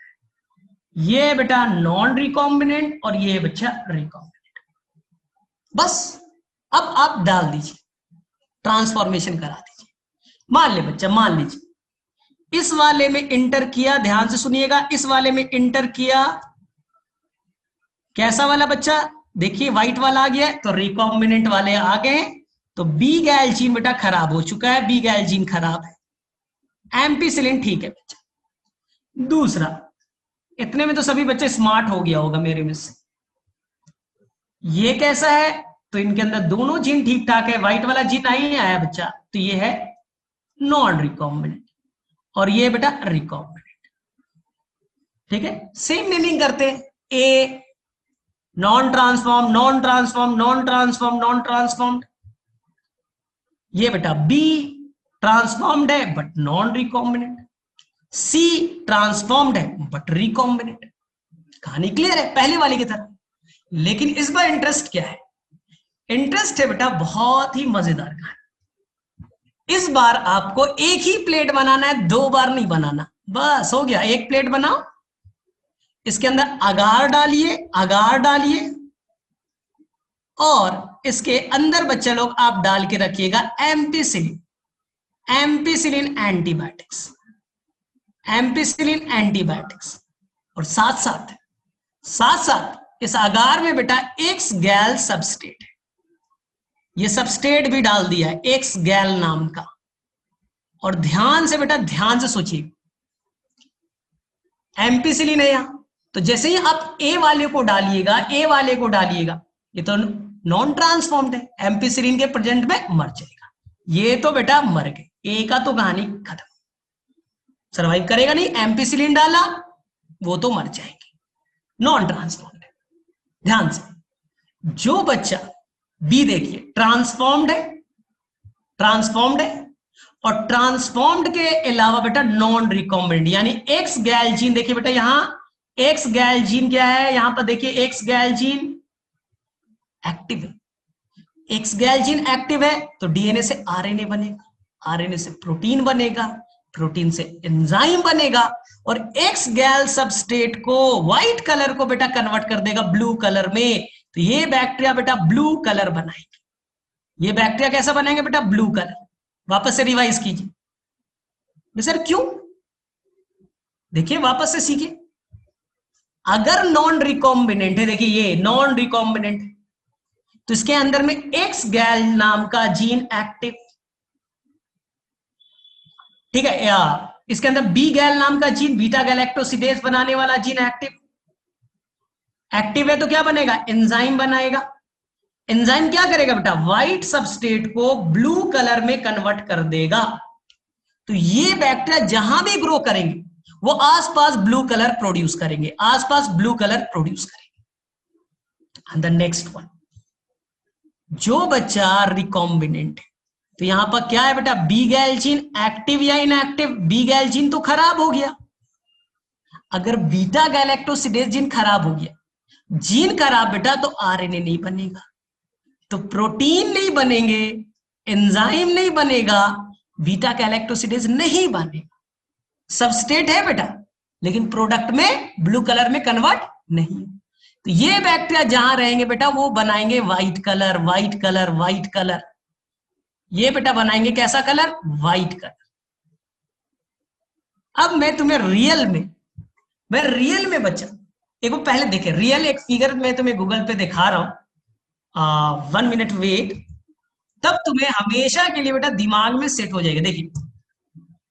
ये है बेटा नॉन रिकॉम्बिनेंट और ये है बच्चा रिकॉम्बिनेंट। बस अब आप डाल दीजिए, ट्रांसफॉर्मेशन करा दीजिए। मान ले बच्चा, मान लीजिए इस वाले में इंटर किया, ध्यान से सुनिएगा, इस वाले में इंटर किया, कैसा वाला बच्चा, देखिए व्हाइट वाला आ गया, तो रिकॉम्बिनेंट वाले आ गए, तो बी गैल्जीन बेटा खराब हो चुका है, बी गैल्जीन खराब है, एम्पिसिलिन ठीक है बच्चा। दूसरा, इतने में तो सभी बच्चे स्मार्ट हो गया होगा मेरे में से। ये कैसा है, तो इनके अंदर दोनों जीन ठीक ठाक है, व्हाइट वाला जीन नहीं आया बच्चा, तो ये है नॉन रिकॉम्बिनेंट और ये बेटा रिकॉम्बिनेंट। ठीक है, सेम नेमिंग करते हैं, a non transform, non transform, non transform, non transformed. ये बेटा बी ट्रांसफॉर्म्ड है but non recombinant, C transformed है बट रिकॉम्बिनेंट। कहानी क्लियर है पहले वाली की तरह। लेकिन इस बार इंटरेस्ट क्या है, इंटरेस्ट है बेटा बहुत ही मजेदार कहानी। इस बार आपको एक ही प्लेट बनाना है, 2 बार नहीं बनाना, बस हो गया। एक प्लेट बनाओ, इसके अंदर अगार डालिए, अगार डालिए, और इसके अंदर बच्चे लोग आप डाल के रखिएगा ampicillin, ampicillin antibiotics, ampicillin antibiotics. और साथ साथ इस अगार में बेटा एक्स गैल सबस्टेट है, ये सबस्टेट भी डाल दिया है एक्स गैल नाम का। और ध्यान से बेटा, ध्यान से सोचिए, एम्पिसिलिन है यहां, तो जैसे ही आप ए वाले को डालिएगा, ए वाले को डालिएगा, ये तो नॉन ट्रांसफॉर्म्ड है, एम्पिसिलिन के प्रेजेंट में मर जाएगा। ये तो बेटा मर गए, ए का तो कहानी खत्म, सर्वाइव करेगा नहीं। एम्पिसिलिन डाला वो तो मर जाएंगे, नॉन ट्रांसफॉर्म्ड है। ध्यान से, जो बच्चा बी देखिए ट्रांसफॉर्म्ड है, ट्रांसफॉर्म्ड है, और ट्रांसफॉर्म्ड के अलावा बेटा नॉन रिकॉम्बिनेंट, यानी एक्स गैल्जीन। देखिए बेटा यहां एक्स गैल्जीन क्या है, यहां पर देखिए एक्स गैल्जीन एक्टिव है, एक्स गैल्जीन एक्टिव है तो डीएनए से आरएनए बनेगा, आरएनए से प्रोटीन बनेगा, प्रोटीन से एंजाइम बनेगा, और एक्स गैल सबस्टेट को व्हाइट कलर को बेटा कन्वर्ट कर देगा ब्लू कलर में। तो ये बैक्टीरिया बेटा ब्लू कलर बनाएंगे। ये बैक्टीरिया कैसा बनाएंगे बेटा, ब्लू कलर। वापस से रिवाइज कीजिए सर, क्यों, देखिए वापस से सीखिए। अगर नॉन रिकॉम्बिनेंट है, देखिए ये नॉन रिकॉम्बिनेंट है, तो इसके अंदर में एक्स गैल नाम का जीन एक्टिव, ठीक है, या इसके अंदर बी गैल नाम का जीन बीटा गैलेक्टोसिडेज बनाने वाला जीन एक्टिव, एक्टिव है तो क्या बनेगा, एंजाइम बनाएगा। एंजाइम क्या करेगा बेटा, व्हाइट सबस्टेट को ब्लू कलर में कन्वर्ट कर देगा। तो ये बैक्टीरिया जहां भी ग्रो करेंगे वो आसपास ब्लू कलर प्रोड्यूस करेंगे, आसपास ब्लू कलर प्रोड्यूस करेंगे। एंड द नेक्स्ट वन, जो बच्चा रिकॉम्बिनेंट है, तो यहां पर क्या है बेटा, बी गैल्जीन एक्टिव या इनएक्टिव, बी गैल्जीन तो खराब हो गया। अगर बीटा गैलेक्टोसिडेज जीन खराब हो गया, जीन खराब बेटा, तो आरएनए नहीं बनेगा, तो प्रोटीन नहीं बनेंगे, एंजाइम नहीं बनेगा, बीटा गैलेक्टोसिडेज नहीं बनेगा। सबस्टेट है बेटा, लेकिन प्रोडक्ट में ब्लू कलर में कन्वर्ट नहीं। तो ये बैक्टीरिया जहां रहेंगे बेटा वो बनाएंगे white colour, white colour, white colour. ये बेटा बनाएंगे कैसा कलर, व्हाइट कलर। अब मैं तुम्हें रियल में बच्चा, एक वो पहले देखे रियल एक फिगर मैं तुम्हें गूगल पे दिखा रहा हूं, 1 मिनट वेट, तब तुम्हें हमेशा के लिए बेटा दिमाग में सेट हो जाएगा। देखिए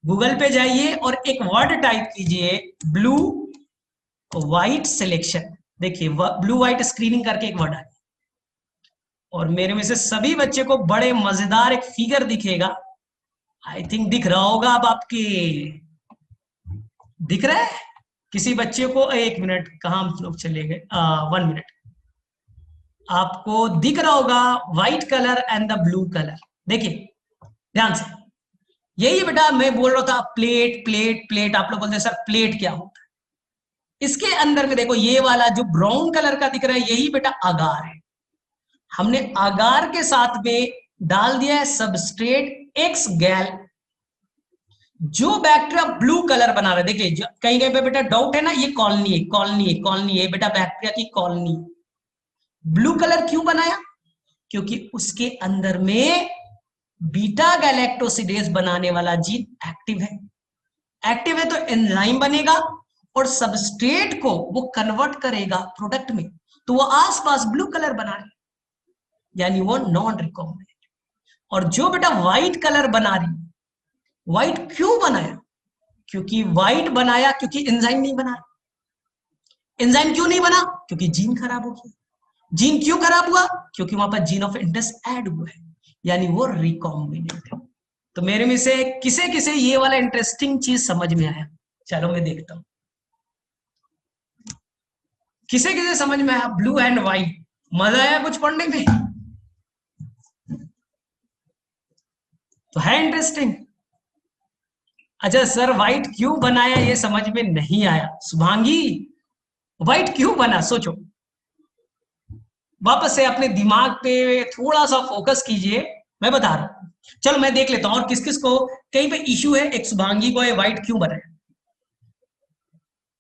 गूगल पे जाइए और एक वर्ड टाइप कीजिए, ब्लू व्हाइट सिलेक्शन। देखिए ब्लू व्हाइट स्क्रीनिंग करके एक वर्ड है, और मेरे में से सभी बच्चे को बड़े मजेदार एक फिगर दिखेगा। आई थिंक दिख रहा होगा अब आपके, दिख रहा है किसी बच्चे को, 1 मिनट, कहां हम लोग चले गए, 1 मिनट, आपको दिख रहा होगा white colour and the blue colour. देखिए ध्यान से, यही बेटा मैं बोल रहा था, प्लेट प्लेट प्लेट। आप लोग बोलते हैं सर प्लेट क्या होता है, इसके अंदर में देखो ये वाला जो ब्राउन कलर का दिख रहा है, यही बेटा अगार है। हमने अगार के साथ में डाल दिया है सबस्ट्रेट एक्स गैल, जो बैक्टीरिया ब्लू कलर बना रहा है। देखिए कहीं कहीं पे बेटा डाउट है ना, ये कॉलोनी है, कॉलोनी है, कॉलोनी है बेटा, बैक्टीरिया की कॉलोनी। ब्लू कलर क्यों बनाया? क्योंकि उसके अंदर में बीटा गैलेक्टोसिडेज बनाने वाला जीन एक्टिव है। एक्टिव है तो एंजाइम बनेगा और सबस्ट्रेट को वो कन्वर्ट करेगा प्रोडक्ट में, तो वो आसपास ब्लू कलर बना रही, यानी वो नॉन रिकॉम्बिनेंट। और जो बेटा व्हाइट कलर बना रही, व्हाइट क्यों बनाया? क्योंकि व्हाइट बनाया क्योंकि एंजाइम नहीं बना। एंजाइम क्यों नहीं बना? क्योंकि जीन खराब हो गया। जीन क्यों खराब हुआ? क्योंकि वहां पर जीन ऑफ इंटरेस्ट ऐड हुआ है, यानी वो रिकॉम्बिनेंट है। तो मेरे में से किसे किसे ये वाला इंटरेस्टिंग चीज समझ में आया? चलो मैं देखता हूं किसे किसे समझ में आया। ब्लू एंड व्हाइट, मजा आया कुछ पढ़ने में? तो है इंटरेस्टिंग। अच्छा सर व्हाइट क्यों बनाया ये समझ में नहीं आया। शुभांगी व्हाइट क्यों बना, सोचो वापस से अपने दिमाग पे थोड़ा सा फोकस कीजिए, मैं बता रहा हूं। चलो मैं देख लेता हूं और किस किस को कहीं पे इश्यू है। एक शुभांगी को व्हाइट क्यों बनाया,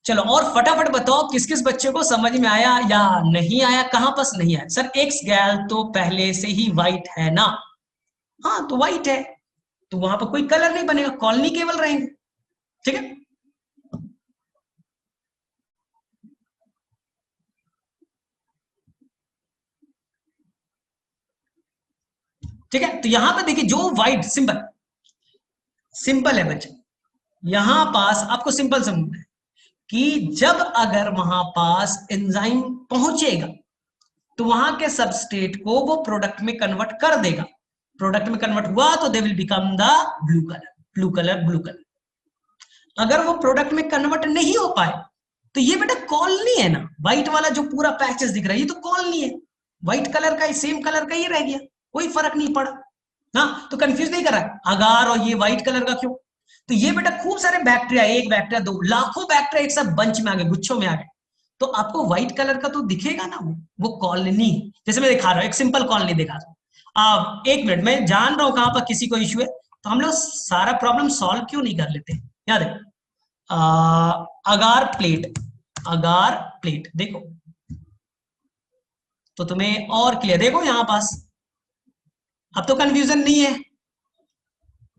चलो और फटाफट बताओ किस किस बच्चे को समझ में आया या नहीं आया, कहां पास नहीं आया। सर एक्स गैल तो पहले से ही व्हाइट है ना। हाँ तो व्हाइट है तो वहां पर कोई कलर नहीं बनेगा, कॉलोनी केवल रहेंगे। ठीक है, ठीक है। तो यहां पर देखिए जो व्हाइट सिंपल सिंपल है बच्चे, यहां पास आपको सिंपल समझना है कि जब अगर वहां पास एंजाइम पहुंचेगा तो वहां के सबस्ट्रेट को वो प्रोडक्ट में कन्वर्ट कर देगा। प्रोडक्ट में कन्वर्ट हुआ तो they will become the blue colour, blue colour, blue colour. अगर वो प्रोडक्ट में कन्वर्ट नहीं हो पाए तो ये बेटा कॉलोनी है ना, व्हाइट वाला जो पूरा पैचेस दिख रहा है ये तो कॉलोनी है, व्हाइट कलर का ही सेम कलर का ही रह गया, कोई फर्क नहीं पड़ा। हाँ तो कंफ्यूज नहीं कर रहा अगार और ये व्हाइट कलर का क्यों। तो ये बेटा खूब सारे बैक्टीरिया, एक बैक्टीरिया दो लाखों बैक्टीरिया एक साथ बंच में आ गए, गुच्छों में आ गए, तो आपको व्हाइट कलर का तो दिखेगा ना, वो कॉलोनी। जैसे मैं दिखा रहा हूं एक सिंपल कॉलोनी दिखा रहा हूं। एक मिनट, मैं जान रहा हूं कहां पर किसी को इश्यू है, तो हम लोग सारा प्रॉब्लम सॉल्व क्यों नहीं कर लेते। याद है अगार प्लेट, अगार प्लेट देखो तो तुम्हें और क्लियर। देखो यहां पास अब तो कंफ्यूजन नहीं है,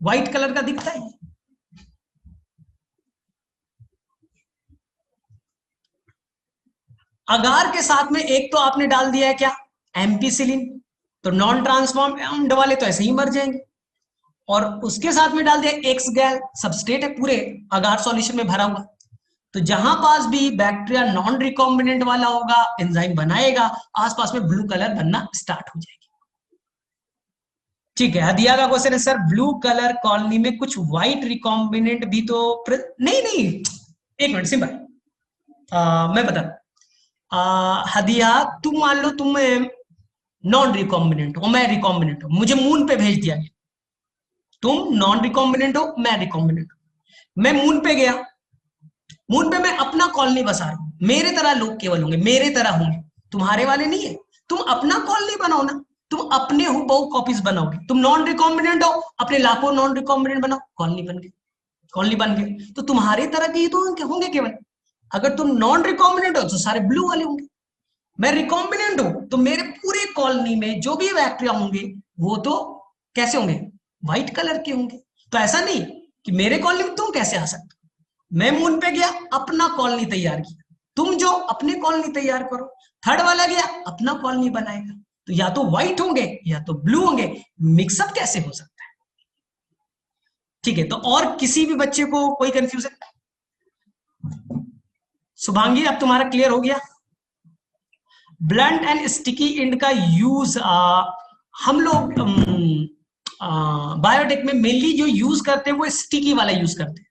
व्हाइट कलर का दिखता है। अगार के साथ में एक तो आपने डाल दिया है क्या, एम्पीसिलिन, तो नॉन ट्रांसफॉर्म्ड वाले तो ऐसे ही मर जाएंगे। और उसके साथ में डाल दिया एक्स गैल, सबस्ट्रेट है पूरे अगार सॉल्यूशन में भरा हुआ, तो जहां पास भी बैक्टीरिया नॉन रिकॉम्बिनेंट वाला होगा एंजाइम बनाएगा, आसपास में ब्लू कलर बनना स्टार्ट हो जाएगी। ठीक है, हदिया का क्वेश्चन है सर ब्लू कलर कॉलोनी में कुछ व्हाइट रिकॉम्बिनेंट भी तो नहीं नहीं, एक मिनट सिंपल मैं बता हदिया तुम मान लो तुम नॉन रिकॉम्बिनेंट हो, मैं रिकॉम्बिनेंट हूं, मुझे मून पे भेज दिया गया, तुम नॉन रिकॉम्बिनेंट हो मैं रिकॉम्बिनेंट हूं, मैं मून पे गया, मून पे मैं अपना कॉलोनी बसा रहा हूं, मेरे तरह लोग केवल होंगे, मेरे तरह होंगे, तुम्हारे वाले नहीं है। तुम अपना कॉलोनी बनाओ ना, तुम अपने हो बहु कॉपीज बनाओगे, तुम नॉन रिकॉम्बिनेंट हो अपने लाखों नॉन रिकॉम्बिनेंट बनाओ, कॉलोनी बन गई, कॉलोनी बन गई, तो तुम्हारे तरह के ही तो होंगे केवल। अगर तुम नॉन रिकॉम्बिनेंट हो तो सारे ब्लू वाले होंगे, मैं रिकॉम्बिनेंट हूं तो मेरे पूरे कॉलोनी में जो भी बैक्टीरिया होंगे वो तो कैसे होंगे, व्हाइट कलर के होंगे। तो ऐसा नहीं कि मेरे कॉलोनी में तुम कैसे आ सकते, मैं मून पे गया अपना कॉलोनी तैयार किया, तुम जो अपने कॉलोनी तैयार करो, थर्ड वाला गया अपना कॉलोनी बनाएगा, तो या तो व्हाइट होंगे या तो ब्लू होंगे, मिक्सअप कैसे हो सकता है। ठीक है, तो और किसी भी बच्चे को कोई कंफ्यूजन। शुभांगी अब तुम्हारा क्लियर हो गया। ब्लंट एंड स्टिकी एंड का यूज हम लोग बायोटेक में मेनली जो यूज करते हैं वो स्टिकी वाला यूज करते हैं,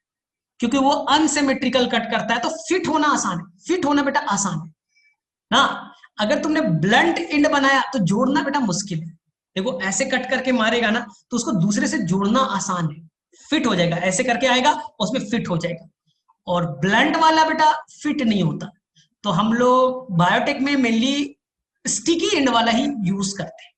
क्योंकि वो अनसिमेट्रिकल कट करता है, तो फिट होना आसान है, फिट होना बेटा आसान है ना। अगर तुमने ब्लंट एंड बनाया तो जोड़ना बेटा मुश्किल है, देखो ऐसे कट करके मारेगा ना तो उसको दूसरे से जोड़ना आसान है, फिट हो जाएगा, ऐसे करके आएगा उसमें फिट हो जाएगा। और ब्लंट वाला बेटा फिट नहीं होता, तो हम लोग बायोटेक में मेनली स्टिकी एंड वाला ही यूज करते हैं।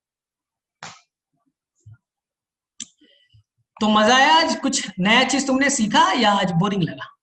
तो मजा आया आज? कुछ नया चीज तुमने सीखा या आज बोरिंग लगा?